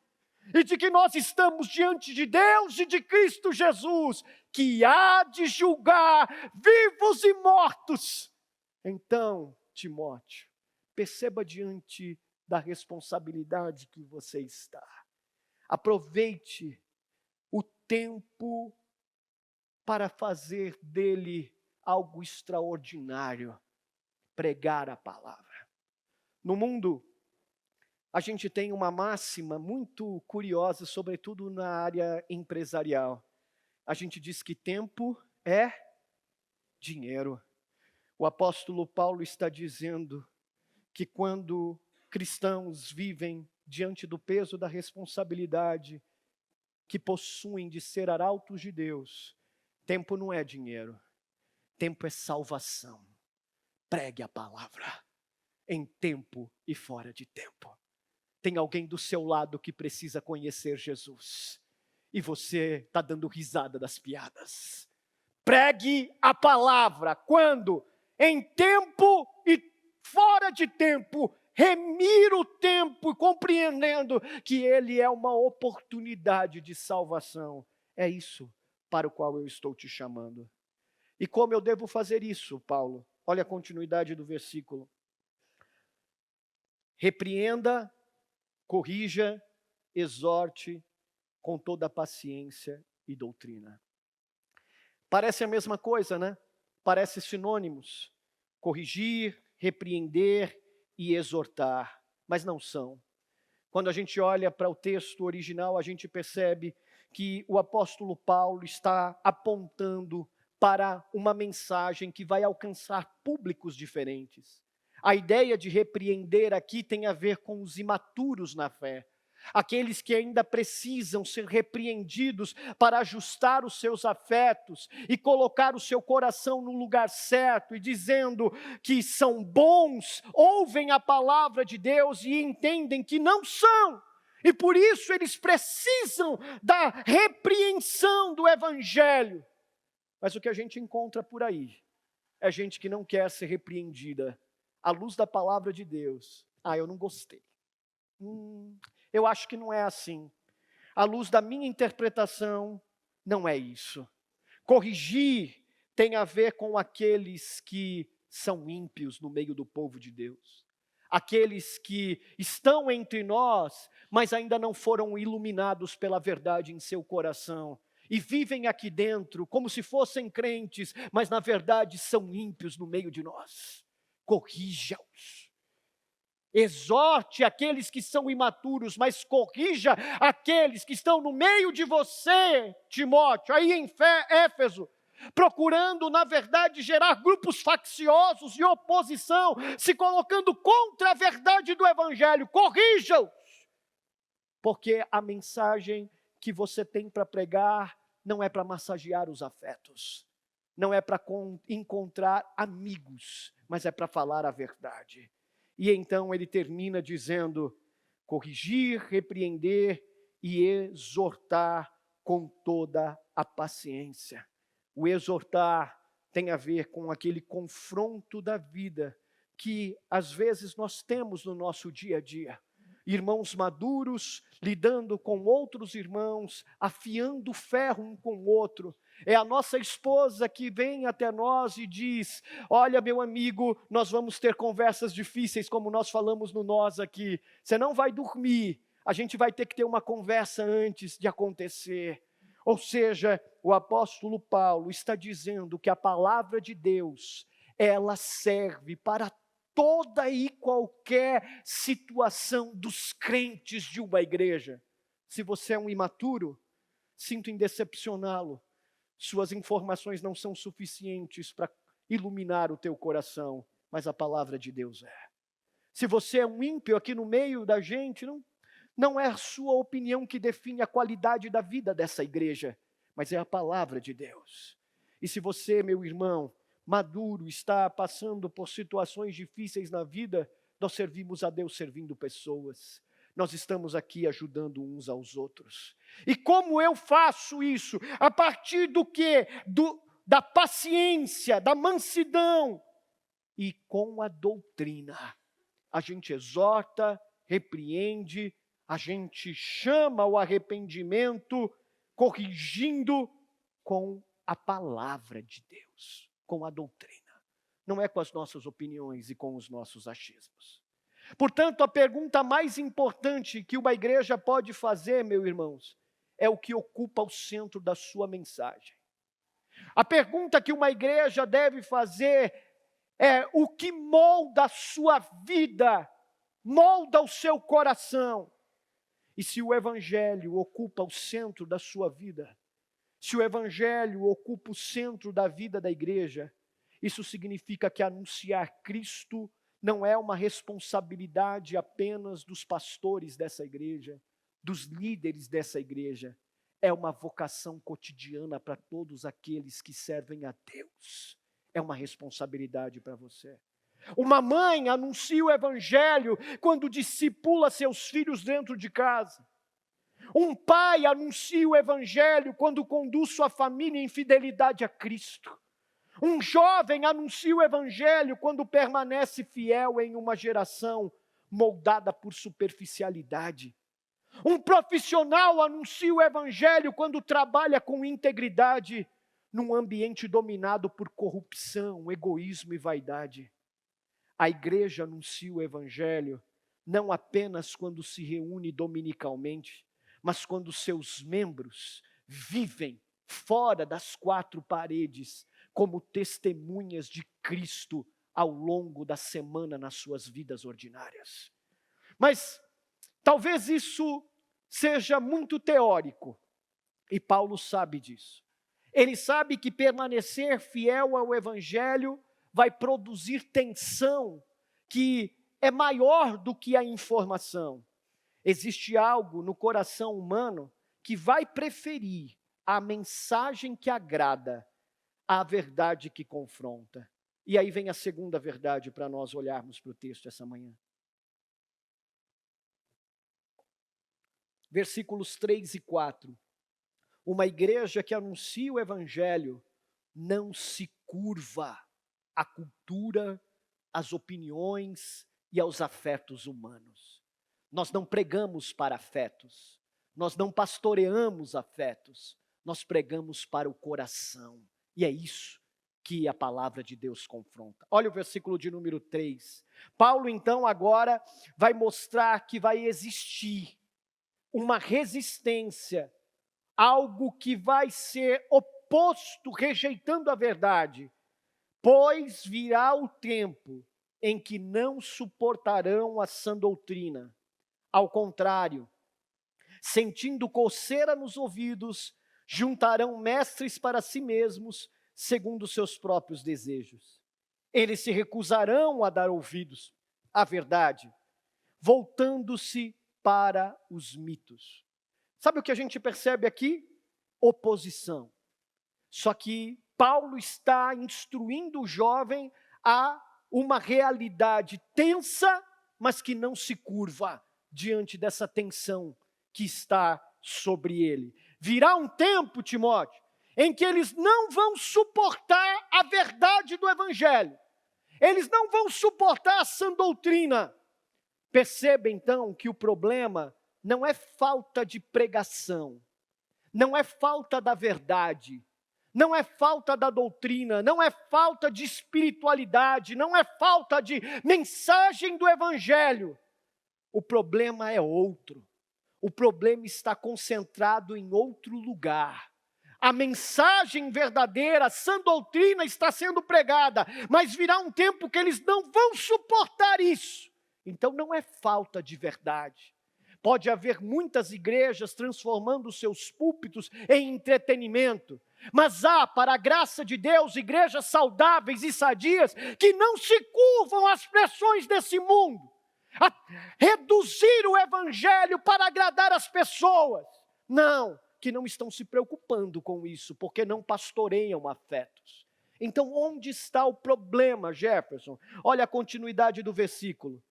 S1: E de que nós estamos diante de Deus e de Cristo Jesus, que há de julgar vivos e mortos. Então, Timóteo, perceba diante da responsabilidade que você está. Aproveite o tempo para fazer dele algo extraordinário, pregar a palavra. No mundo, a gente tem uma máxima muito curiosa, sobretudo na área empresarial. A gente diz que tempo é dinheiro. O apóstolo Paulo está dizendo que quando cristãos vivem diante do peso da responsabilidade que possuem de ser arautos de Deus, tempo não é dinheiro, tempo é salvação. Pregue a palavra, em tempo e fora de tempo. Tem alguém do seu lado que precisa conhecer Jesus, e você está dando risada das piadas. Pregue a palavra, quando? Em tempo e fora de tempo. Remir o tempo, compreendendo que ele é uma oportunidade de salvação. É isso para o qual eu estou te chamando. E como eu devo fazer isso, Paulo? Olha a continuidade do versículo. Repreenda, corrija, exorte com toda a paciência e doutrina. Parece a mesma coisa, né? Parece sinônimos. Corrigir, repreender e exortar, mas não são. Quando a gente olha para o texto original, a gente percebe que o apóstolo Paulo está apontando para uma mensagem que vai alcançar públicos diferentes. A ideia de repreender aqui tem a ver com os imaturos na fé. aqueles que ainda precisam ser repreendidos para ajustar os seus afetos e colocar o seu coração no lugar certo, e dizendo que são bons, ouvem a palavra de Deus e entendem que não são, e por isso eles precisam da repreensão do Evangelho. Mas o que a gente encontra por aí é gente que não quer ser repreendida à luz da palavra de Deus. Eu não gostei. Eu acho que não é assim. À luz da minha interpretação, não é isso. Corrigir tem a ver com aqueles que são ímpios no meio do povo de Deus. Aqueles que estão entre nós, mas ainda não foram iluminados pela verdade em seu coração. E vivem aqui dentro como se fossem crentes, mas na verdade são ímpios no meio de nós. Corrija-os. Exorte aqueles que são imaturos, mas corrija aqueles que estão no meio de você, Timóteo, aí em Éfeso, procurando, na verdade, gerar grupos facciosos de oposição, se colocando contra a verdade do Evangelho. Corrija-os, porque a mensagem que você tem para pregar não é para massagear os afetos, não é para encontrar amigos, mas é para falar a verdade. E então ele termina dizendo: corrigir, repreender e exortar com toda a paciência. O exortar tem a ver com aquele confronto da vida que às vezes nós temos no nosso dia a dia. Irmãos maduros lidando com outros irmãos, afiando o ferro um com o outro. É a nossa esposa que vem até nós e diz: olha, meu amigo, nós vamos ter conversas difíceis, como nós falamos no nós aqui. Você não vai dormir, a gente vai ter que ter uma conversa antes de acontecer. Ou seja, o apóstolo Paulo está dizendo que a palavra de Deus, ela serve para toda e qualquer situação dos crentes de uma igreja. Se você é um imaturo, sinto em decepcioná-lo. Suas informações não são suficientes para iluminar o teu coração, mas a palavra de Deus é. Se você é um ímpio aqui no meio da gente, não é a sua opinião que define a qualidade da vida dessa igreja, mas é a palavra de Deus. E se você, meu irmão, maduro, está passando por situações difíceis na vida, nós servimos a Deus servindo pessoas. Nós estamos aqui ajudando uns aos outros. E como eu faço isso? A partir do quê? Da paciência, da mansidão e com a doutrina. A gente exorta, repreende, a gente chama ao arrependimento, corrigindo com a palavra de Deus, com a doutrina. Não é com as nossas opiniões e com os nossos achismos. Portanto, a pergunta mais importante que uma igreja pode fazer, meus irmãos, é o que ocupa o centro da sua mensagem. A pergunta que uma igreja deve fazer é o que molda a sua vida, molda o seu coração. E se o Evangelho ocupa o centro da sua vida, se o Evangelho ocupa o centro da vida da igreja, isso significa que anunciar Cristo não é uma responsabilidade apenas dos pastores dessa igreja, dos líderes dessa igreja. É uma vocação cotidiana para todos aqueles que servem a Deus. É uma responsabilidade para você. Uma mãe anuncia o Evangelho quando discipula seus filhos dentro de casa. Um pai anuncia o Evangelho quando conduz sua família em fidelidade a Cristo. Um jovem anuncia o Evangelho quando permanece fiel em uma geração moldada por superficialidade. Um profissional anuncia o Evangelho quando trabalha com integridade num ambiente dominado por corrupção, egoísmo e vaidade. A igreja anuncia o Evangelho não apenas quando se reúne dominicalmente, mas quando seus membros vivem fora das quatro paredes, como testemunhas de Cristo ao longo da semana nas suas vidas ordinárias. Mas talvez isso seja muito teórico, e Paulo sabe disso. Ele sabe que permanecer fiel ao Evangelho vai produzir tensão que é maior do que a informação. Existe algo no coração humano que vai preferir a mensagem que agrada à verdade que confronta. E aí vem a segunda verdade para nós olharmos para o texto essa manhã. Versículos 3 e 4. Uma igreja que anuncia o evangelho não se curva à cultura, às opiniões e aos afetos humanos. Nós não pregamos para afetos, nós não pastoreamos afetos, nós pregamos para o coração. E é isso que a palavra de Deus confronta. Olha o versículo de número 3. Paulo, então, agora vai mostrar que vai existir uma resistência, algo que vai ser oposto, rejeitando a verdade, pois virá o tempo em que não suportarão a sã doutrina. Ao contrário, sentindo coceira nos ouvidos, juntarão mestres para si mesmos, segundo seus próprios desejos. Eles se recusarão a dar ouvidos à verdade, voltando-se para os mitos. Sabe o que a gente percebe aqui? Oposição. Só que Paulo está instruindo o jovem a uma realidade tensa, mas que não se curva diante dessa tensão que está sobre ele. Virá um tempo, Timóteo, em que eles não vão suportar a verdade do evangelho. Eles não vão suportar a sã doutrina. Perceba então que o problema não é falta de pregação, não é falta da verdade, não é falta da doutrina, não é falta de espiritualidade, não é falta de mensagem do evangelho. O problema é outro. O problema está concentrado em outro lugar. A mensagem verdadeira, a sã doutrina está sendo pregada, mas virá um tempo que eles não vão suportar isso. Então não é falta de verdade. Pode haver muitas igrejas transformando seus púlpitos em entretenimento, mas há, para a graça de Deus, igrejas saudáveis e sadias que não se curvam às pressões desse mundo, a reduzir o evangelho para agradar as pessoas. Não, que não estão se preocupando com isso, porque não pastoreiam afetos. Então, onde está o problema, Jefferson? Olha a continuidade do versículo.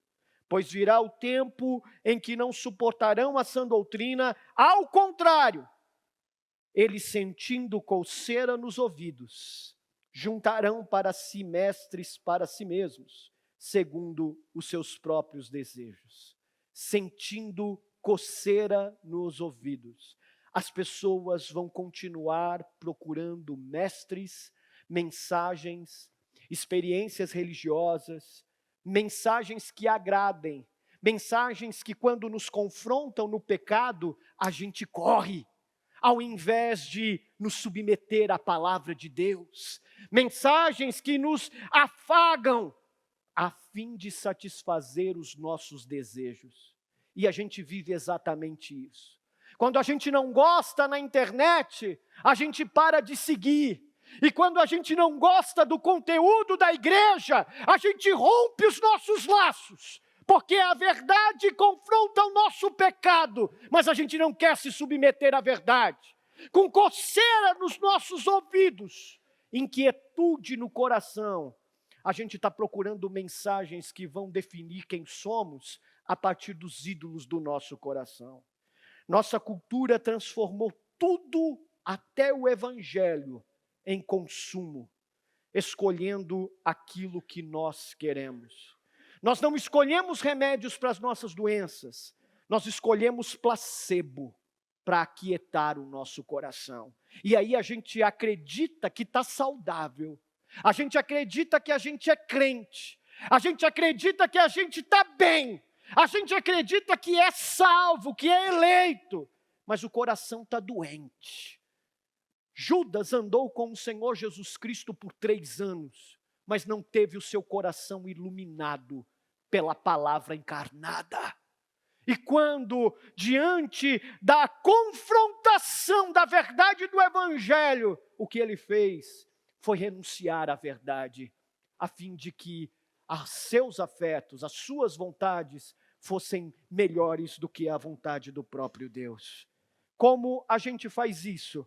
S1: Pois virá o tempo em que não suportarão a sã doutrina, ao contrário, eles, sentindo coceira nos ouvidos, juntarão para si mestres para si mesmos, segundo os seus próprios desejos. Sentindo coceira nos ouvidos, as pessoas vão continuar procurando mestres, mensagens, experiências religiosas, mensagens que agradem, mensagens que quando nos confrontam no pecado, a gente corre, ao invés de nos submeter à palavra de Deus, mensagens que nos afagam, a fim de satisfazer os nossos desejos. E a gente vive exatamente isso. Quando a gente não gosta na internet, a gente para de seguir. E quando a gente não gosta do conteúdo da igreja, a gente rompe os nossos laços, porque a verdade confronta o nosso pecado, mas a gente não quer se submeter à verdade. Com coceira nos nossos ouvidos, inquietude no coração, a gente está procurando mensagens que vão definir quem somos a partir dos ídolos do nosso coração. Nossa cultura transformou tudo, até o evangelho, em consumo, escolhendo aquilo que nós queremos. Nós não escolhemos remédios para as nossas doenças, nós escolhemos placebo para aquietar o nosso coração. E aí a gente acredita que está saudável, a gente acredita que a gente é crente, a gente acredita que a gente está bem, a gente acredita que é salvo, que é eleito, mas o coração está doente. Judas andou com o Senhor Jesus Cristo por 3 anos, mas não teve o seu coração iluminado pela palavra encarnada. E quando, diante da confrontação da verdade do evangelho, o que ele fez foi renunciar à verdade, a fim de que os seus afetos, as suas vontades, fossem melhores do que a vontade do próprio Deus. Como a gente faz isso?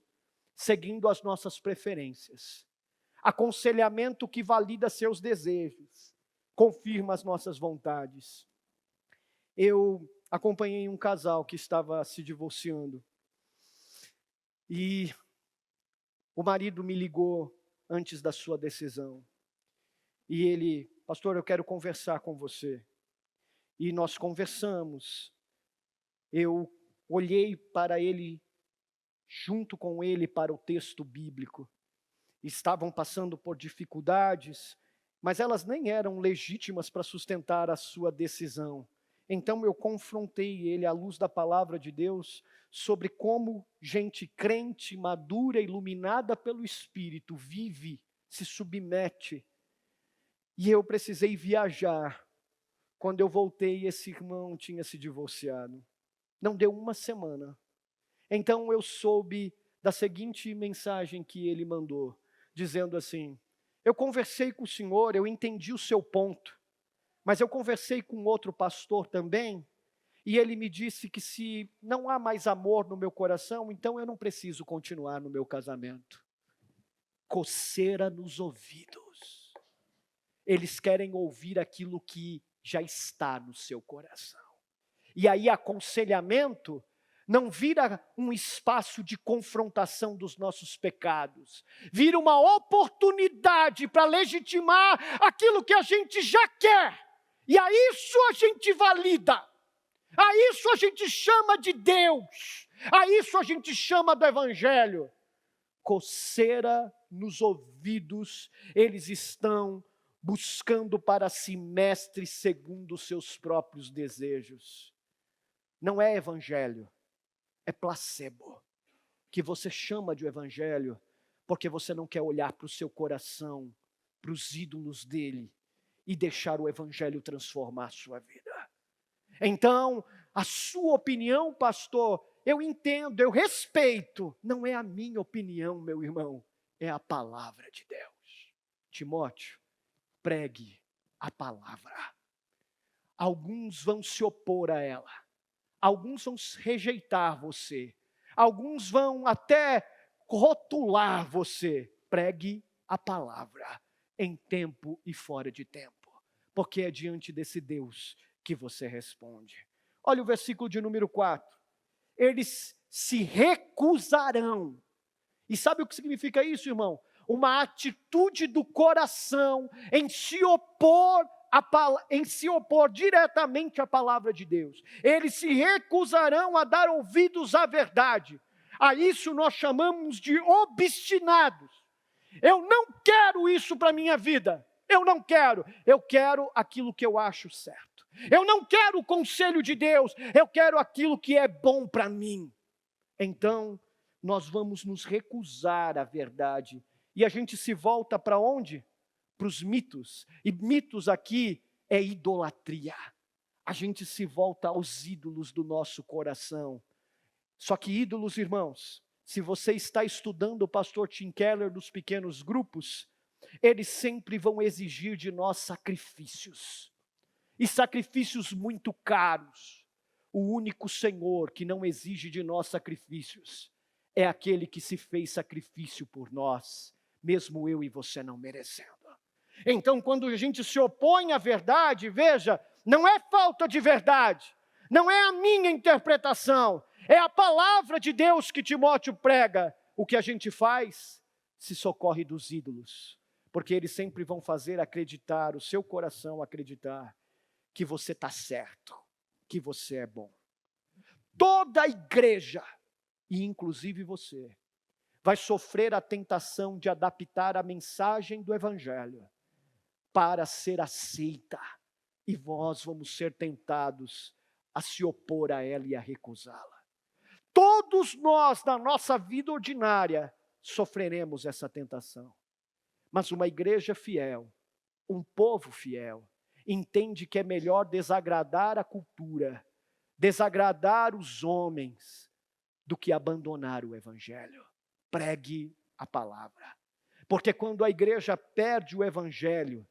S1: Seguindo as nossas preferências. Aconselhamento que valida seus desejos, confirma as nossas vontades. Eu acompanhei um casal que estava se divorciando. E o marido me ligou antes da sua decisão. E ele, pastor, eu quero conversar com você. E nós conversamos. Eu olhei para ele, junto com ele, para o texto bíblico. Estavam passando por dificuldades, mas elas nem eram legítimas para sustentar a sua decisão. Então eu confrontei ele à luz da palavra de Deus sobre como gente crente, madura, iluminada pelo Espírito, vive, se submete. E eu precisei viajar. Quando eu voltei, esse irmão tinha se divorciado. Não deu uma semana. Então eu soube da seguinte mensagem que ele mandou, dizendo assim: eu conversei com o senhor, eu entendi o seu ponto, mas eu conversei com outro pastor também, e ele me disse que se não há mais amor no meu coração, então eu não preciso continuar no meu casamento. Coceira nos ouvidos. Eles querem ouvir aquilo que já está no seu coração. E aí aconselhamento não vira um espaço de confrontação dos nossos pecados. Vira uma oportunidade para legitimar aquilo que a gente já quer. E a isso a gente valida. A isso a gente chama de Deus. A isso a gente chama do Evangelho. Coceira nos ouvidos, eles estão buscando para si mestres segundo os seus próprios desejos. Não é evangelho, é placebo, que você chama de evangelho, porque você não quer olhar para o seu coração, para os ídolos dele, e deixar o evangelho transformar a sua vida. Então, a sua opinião, pastor, eu entendo, eu respeito, não é a minha opinião, meu irmão, é a palavra de Deus. Timóteo, pregue a palavra. Alguns vão se opor a ela. Alguns vão rejeitar você. Alguns vão até rotular você. Pregue a palavra em tempo e fora de tempo. Porque é diante desse Deus que você responde. Olha o versículo de número 4. Eles se recusarão. E sabe o que significa isso, irmão? Uma atitude do coração em se opor diretamente à palavra de Deus. Eles se recusarão a dar ouvidos à verdade. A isso nós chamamos de obstinados. Eu não quero isso para a minha vida. Eu não quero. Eu quero aquilo que eu acho certo. Eu não quero o conselho de Deus. Eu quero aquilo que é bom para mim. Então, nós vamos nos recusar à verdade. E a gente se volta para onde? Para os mitos. E mitos aqui é idolatria. A gente se volta aos ídolos do nosso coração. Só que ídolos, irmãos, se você está estudando o pastor Tim Keller nos pequenos grupos, eles sempre vão exigir de nós sacrifícios. E sacrifícios muito caros. O único Senhor que não exige de nós sacrifícios é aquele que se fez sacrifício por nós, mesmo eu e você não merecendo. Então, quando a gente se opõe à verdade, veja, não é falta de verdade, não é a minha interpretação, é a palavra de Deus que Timóteo prega. O que a gente faz? Se socorre dos ídolos, porque eles sempre vão fazer acreditar, o seu coração acreditar, que você está certo, que você é bom. Toda a igreja, e inclusive você, vai sofrer a tentação de adaptar a mensagem do Evangelho para ser aceita, e nós vamos ser tentados a se opor a ela e a recusá-la. Todos nós, na nossa vida ordinária, sofreremos essa tentação. Mas uma igreja fiel, um povo fiel, entende que é melhor desagradar a cultura, desagradar os homens, do que abandonar o Evangelho. Pregue a palavra. Porque quando a igreja perde o Evangelho,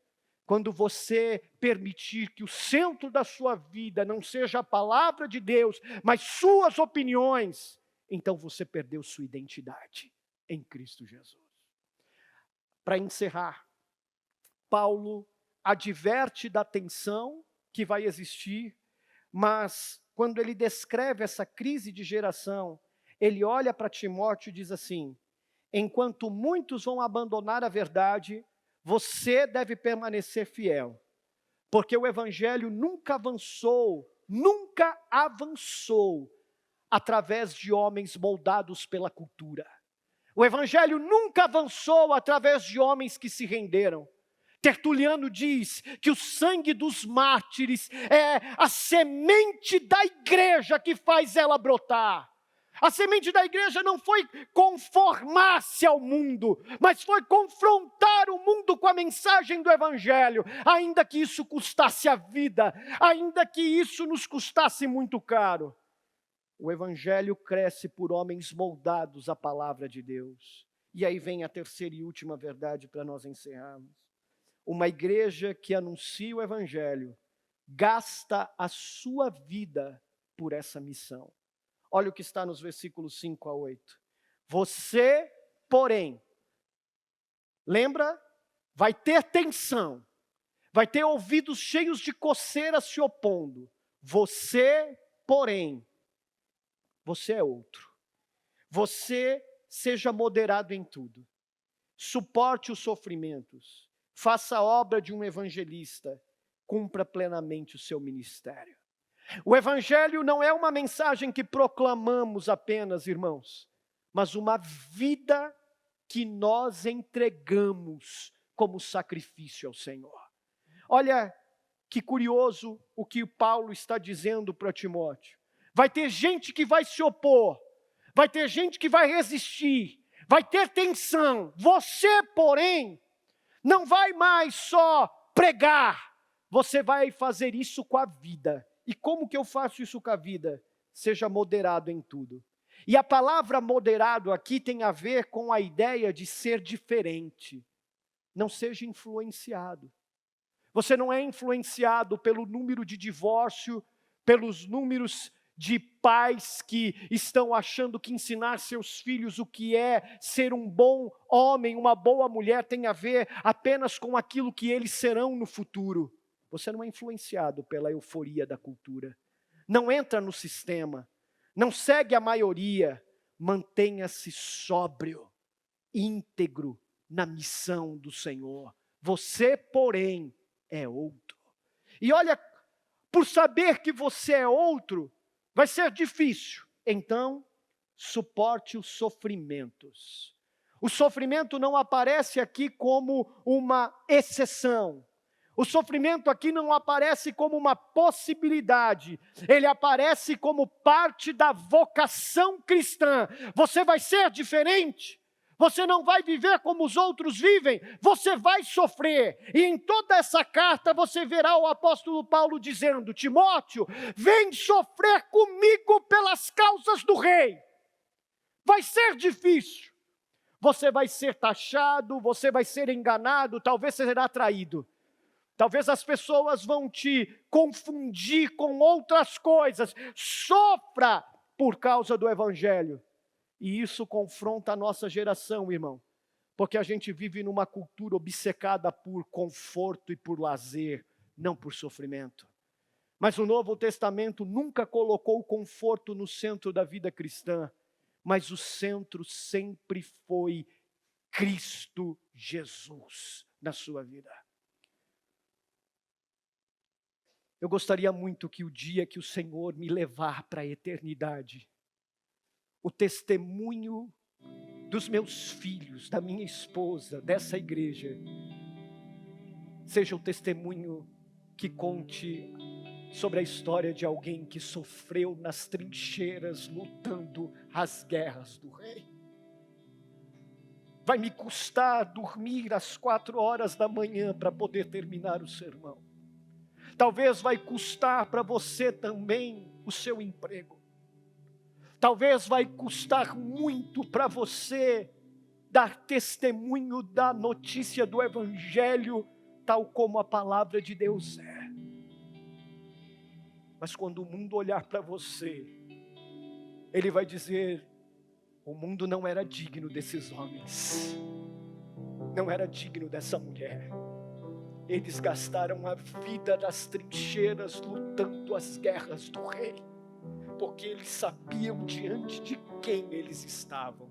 S1: quando você permitir que o centro da sua vida não seja a palavra de Deus, mas suas opiniões, então você perdeu sua identidade em Cristo Jesus. Para encerrar, Paulo adverte da tensão que vai existir, mas quando ele descreve essa crise de geração, ele olha para Timóteo e diz assim: enquanto muitos vão abandonar a verdade, você deve permanecer fiel, porque o evangelho nunca avançou através de homens moldados pela cultura. O evangelho nunca avançou através de homens que se renderam. Tertuliano diz que o sangue dos mártires é a semente da igreja que faz ela brotar. A semente da igreja não foi conformar-se ao mundo, mas foi confrontar o mundo com a mensagem do evangelho, ainda que isso custasse a vida, ainda que isso nos custasse muito caro. O evangelho cresce por homens moldados à palavra de Deus. E aí vem a terceira e última verdade para nós encerrarmos. Uma igreja que anuncia o evangelho gasta a sua vida por essa missão. Olha o que está nos versículos 5 a 8. Você, porém, lembra? Vai ter tensão, vai ter ouvidos cheios de coceira se opondo. Você, porém, você é outro. Você seja moderado em tudo. Suporte os sofrimentos. Faça a obra de um evangelista. Cumpra plenamente o seu ministério. O evangelho não é uma mensagem que proclamamos apenas, irmãos, mas uma vida que nós entregamos como sacrifício ao Senhor. Olha que curioso o que Paulo está dizendo para Timóteo. Vai ter gente que vai se opor, vai ter gente que vai resistir, vai ter tensão. Você, porém, não vai mais só pregar, você vai fazer isso com a vida. E como que eu faço isso com a vida? Seja moderado em tudo. E a palavra moderado aqui tem a ver com a ideia de ser diferente. Não seja influenciado. Você não é influenciado pelo número de divórcio, pelos números de pais que estão achando que ensinar seus filhos o que é ser um bom homem, uma boa mulher, tem a ver apenas com aquilo que eles serão no futuro. Você não é influenciado pela euforia da cultura. Não entra no sistema. Não segue a maioria. Mantenha-se sóbrio, íntegro na missão do Senhor. Você, porém, é outro. E olha, por saber que você é outro, vai ser difícil. Então, suporte os sofrimentos. O sofrimento não aparece aqui como uma exceção. O sofrimento aqui não aparece como uma possibilidade, ele aparece como parte da vocação cristã. Você vai ser diferente, você não vai viver como os outros vivem, você vai sofrer. E em toda essa carta você verá o apóstolo Paulo dizendo: Timóteo, vem sofrer comigo pelas causas do rei. Vai ser difícil, você vai ser taxado, você vai ser enganado, talvez será traído. Talvez as pessoas vão te confundir com outras coisas. Sofra por causa do evangelho. E isso confronta a nossa geração, irmão. Porque a gente vive numa cultura obcecada por conforto e por lazer, não por sofrimento. Mas o Novo Testamento nunca colocou o conforto no centro da vida cristã. Mas o centro sempre foi Cristo Jesus na sua vida. Eu gostaria muito que o dia que o Senhor me levar para a eternidade, o testemunho dos meus filhos, da minha esposa, dessa igreja, seja o testemunho que conte sobre a história de alguém que sofreu nas trincheiras, lutando as guerras do rei. Vai me custar dormir às 4 horas da manhã para poder terminar o sermão. Talvez vai custar para você também o seu emprego. Talvez vai custar muito para você dar testemunho da notícia do evangelho tal como a palavra de Deus é. Mas quando o mundo olhar para você, ele vai dizer: o mundo não era digno desses homens, não era digno dessa mulher. Eles gastaram a vida nas trincheiras, lutando as guerras do rei, porque eles sabiam diante de quem eles estavam,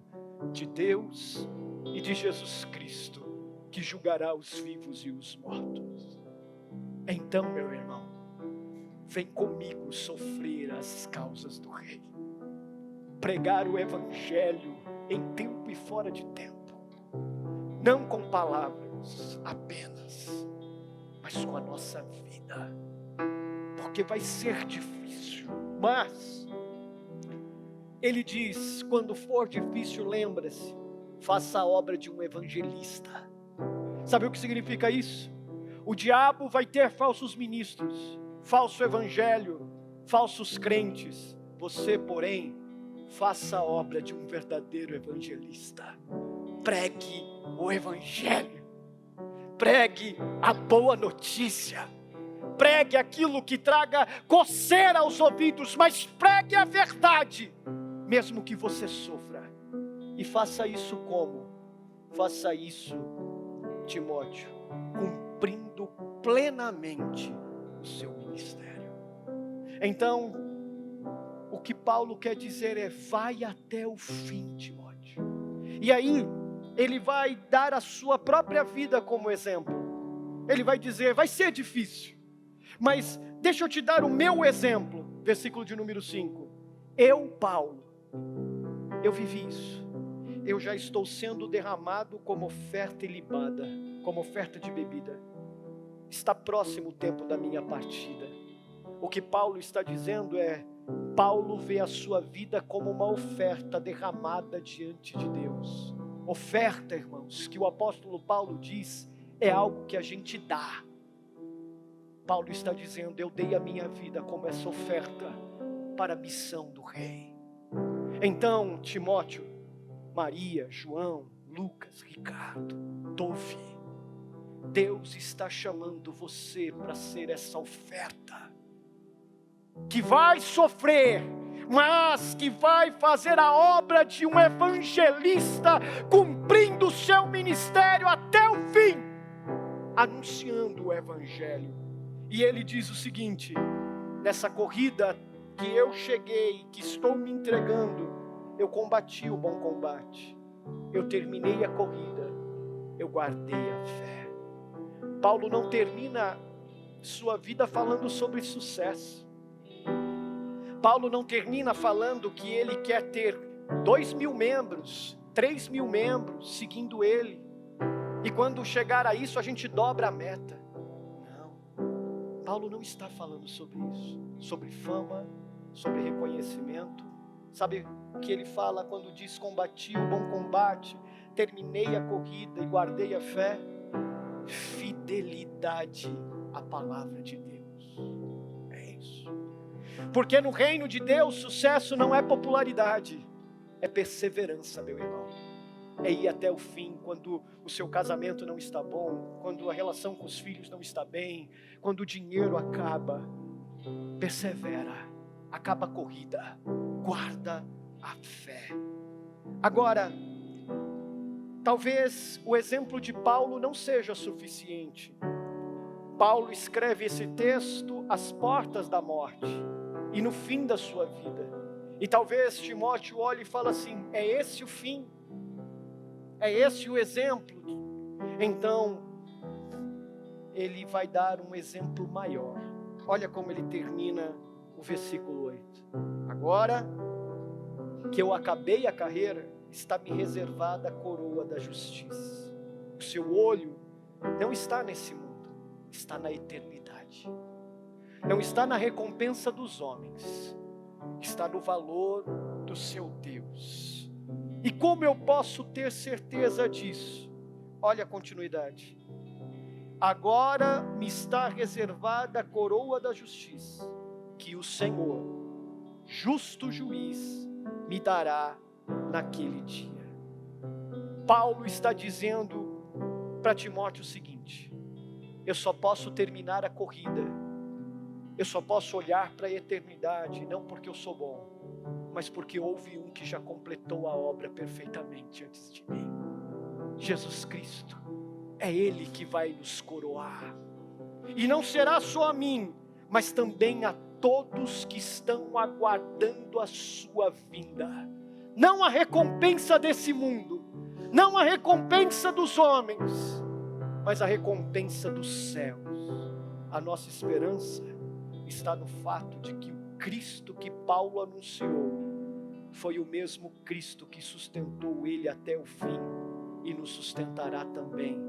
S1: de Deus e de Jesus Cristo, que julgará os vivos e os mortos. Então, meu irmão, vem comigo sofrer as causas do rei, pregar o evangelho em tempo e fora de tempo, não com palavras apenas, mas com a nossa vida, porque vai ser difícil, mas ele diz: quando for difícil, lembra-se, faça a obra de um evangelista. Sabe o que significa isso? O diabo vai ter falsos ministros, falso evangelho, falsos crentes. Você, porém, faça a obra de um verdadeiro evangelista. Pregue o evangelho, pregue a boa notícia, pregue aquilo que traga coceira aos ouvidos, mas pregue a verdade, mesmo que você sofra. E faça isso como? Faça isso, Timóteo, cumprindo plenamente o seu ministério. Então, o que Paulo quer dizer é: vai até o fim, Timóteo. E aí, ele vai dar a sua própria vida como exemplo. Ele vai dizer: vai ser difícil, mas deixa eu te dar o meu exemplo. Versículo de número 5. Eu, Paulo, eu vivi isso. Eu já estou sendo derramado como oferta ilibada, como oferta de bebida. Está próximo o tempo da minha partida. O que Paulo está dizendo é: Paulo vê a sua vida como uma oferta derramada diante de Deus. Oferta, irmãos, que o apóstolo Paulo diz, é algo que a gente dá. Paulo está dizendo: eu dei a minha vida como essa oferta para a missão do rei. Então, Timóteo, Maria, João, Lucas, Ricardo, Tofi, Deus está chamando você para ser essa oferta, que vai sofrer, mas que vai fazer a obra de um evangelista, cumprindo o seu ministério até o fim, anunciando o evangelho. E ele diz o seguinte: nessa corrida que eu cheguei, que estou me entregando, eu combati o bom combate, eu terminei a corrida, eu guardei a fé. Paulo não termina sua vida falando sobre sucesso. Paulo não termina falando que ele quer ter 2.000 membros, 3.000 membros seguindo ele, e quando chegar a isso a gente dobra a meta. Não, Paulo não está falando sobre isso, sobre fama, sobre reconhecimento. Sabe o que ele fala quando diz: combati o bom combate, terminei a corrida e guardei a fé? Fidelidade à palavra de Deus. É isso. Porque no reino de Deus, sucesso não é popularidade, é perseverança, meu irmão. É ir até o fim, quando o seu casamento não está bom, quando a relação com os filhos não está bem, quando o dinheiro acaba. Persevera, acaba a corrida, guarda a fé. Agora, talvez o exemplo de Paulo não seja suficiente. Paulo escreve esse texto às portas da morte e no fim da sua vida. E talvez Timóteo olhe e fale assim: é esse o fim? É esse o exemplo? Então, ele vai dar um exemplo maior. Olha como ele termina o versículo 8. Agora que eu acabei a carreira, está me reservada a coroa da justiça. O seu olho não está nesse mundo, está na eternidade. Não está na recompensa dos homens, está no valor do seu Deus. E como eu posso ter certeza disso? Olha a continuidade. Agora me está reservada a coroa da justiça, que o Senhor, justo juiz, me dará naquele dia. Paulo está dizendo para Timóteo o seguinte: eu só posso terminar a corrida, eu só posso olhar para a eternidade, não porque eu sou bom, mas porque houve um que já completou a obra perfeitamente antes de mim. Jesus Cristo, é Ele que vai nos coroar, e não será só a mim, mas também a todos que estão aguardando a sua vinda. Não a recompensa desse mundo, não a recompensa dos homens, mas a recompensa dos céus. A nossa esperança está no fato de que o Cristo que Paulo anunciou foi o mesmo Cristo que sustentou ele até o fim e nos sustentará também,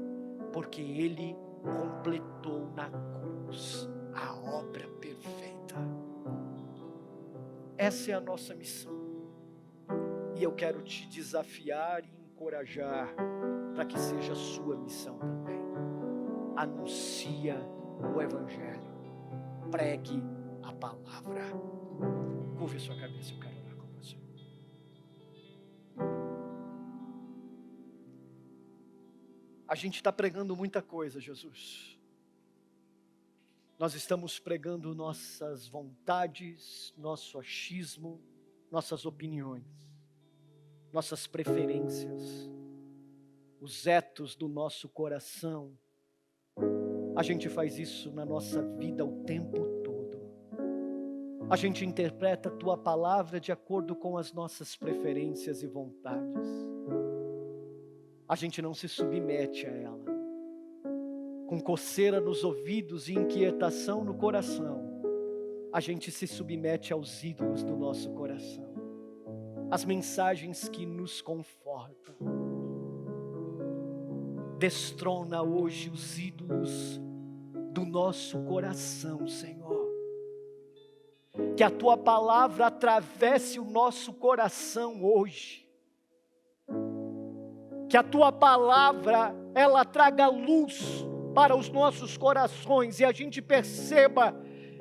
S1: porque ele completou na cruz a obra perfeita. Essa é a nossa missão, e eu quero te desafiar e encorajar para que seja a sua missão também. Anuncia o Evangelho, pregue a palavra. Curve a sua cabeça, eu quero orar com você. A gente está pregando muita coisa, Jesus. Nós estamos pregando nossas vontades, nosso achismo, nossas opiniões, nossas preferências, os etos do nosso coração. A gente faz isso na nossa vida o tempo todo. A gente interpreta a tua palavra de acordo com as nossas preferências e vontades. A gente não se submete a ela. Com coceira nos ouvidos e inquietação no coração, a gente se submete aos ídolos do nosso coração, as mensagens que nos confortam. Destrona hoje os ídolos do nosso coração, Senhor. Que a tua palavra atravesse o nosso coração hoje. Que a tua palavra, ela traga luz para os nossos corações e a gente perceba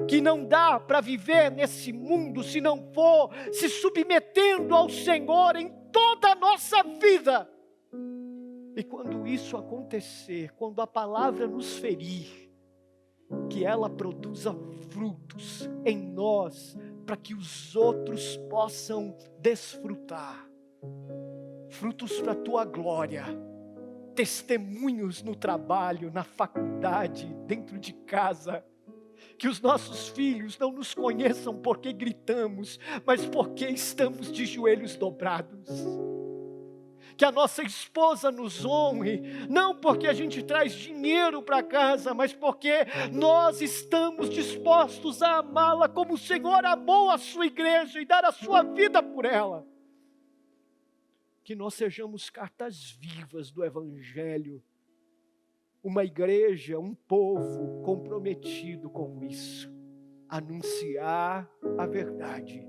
S1: que não dá para viver nesse mundo se não for se submetendo ao Senhor em toda a nossa vida. E quando isso acontecer, quando a palavra nos ferir, que ela produza frutos em nós, para que os outros possam desfrutar. Frutos para a tua glória, testemunhos no trabalho, na faculdade, dentro de casa. Que os nossos filhos não nos conheçam porque gritamos, mas porque estamos de joelhos dobrados. Que a nossa esposa nos honre, não porque a gente traz dinheiro para casa, mas porque nós estamos dispostos a amá-la como o Senhor amou a sua igreja e dar a sua vida por ela. Que nós sejamos cartas vivas do Evangelho, uma igreja, um povo comprometido com isso, anunciar a verdade,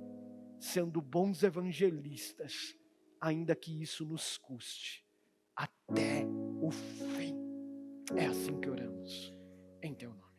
S1: sendo bons evangelistas, ainda que isso nos custe, até o fim. É assim que oramos, em teu nome.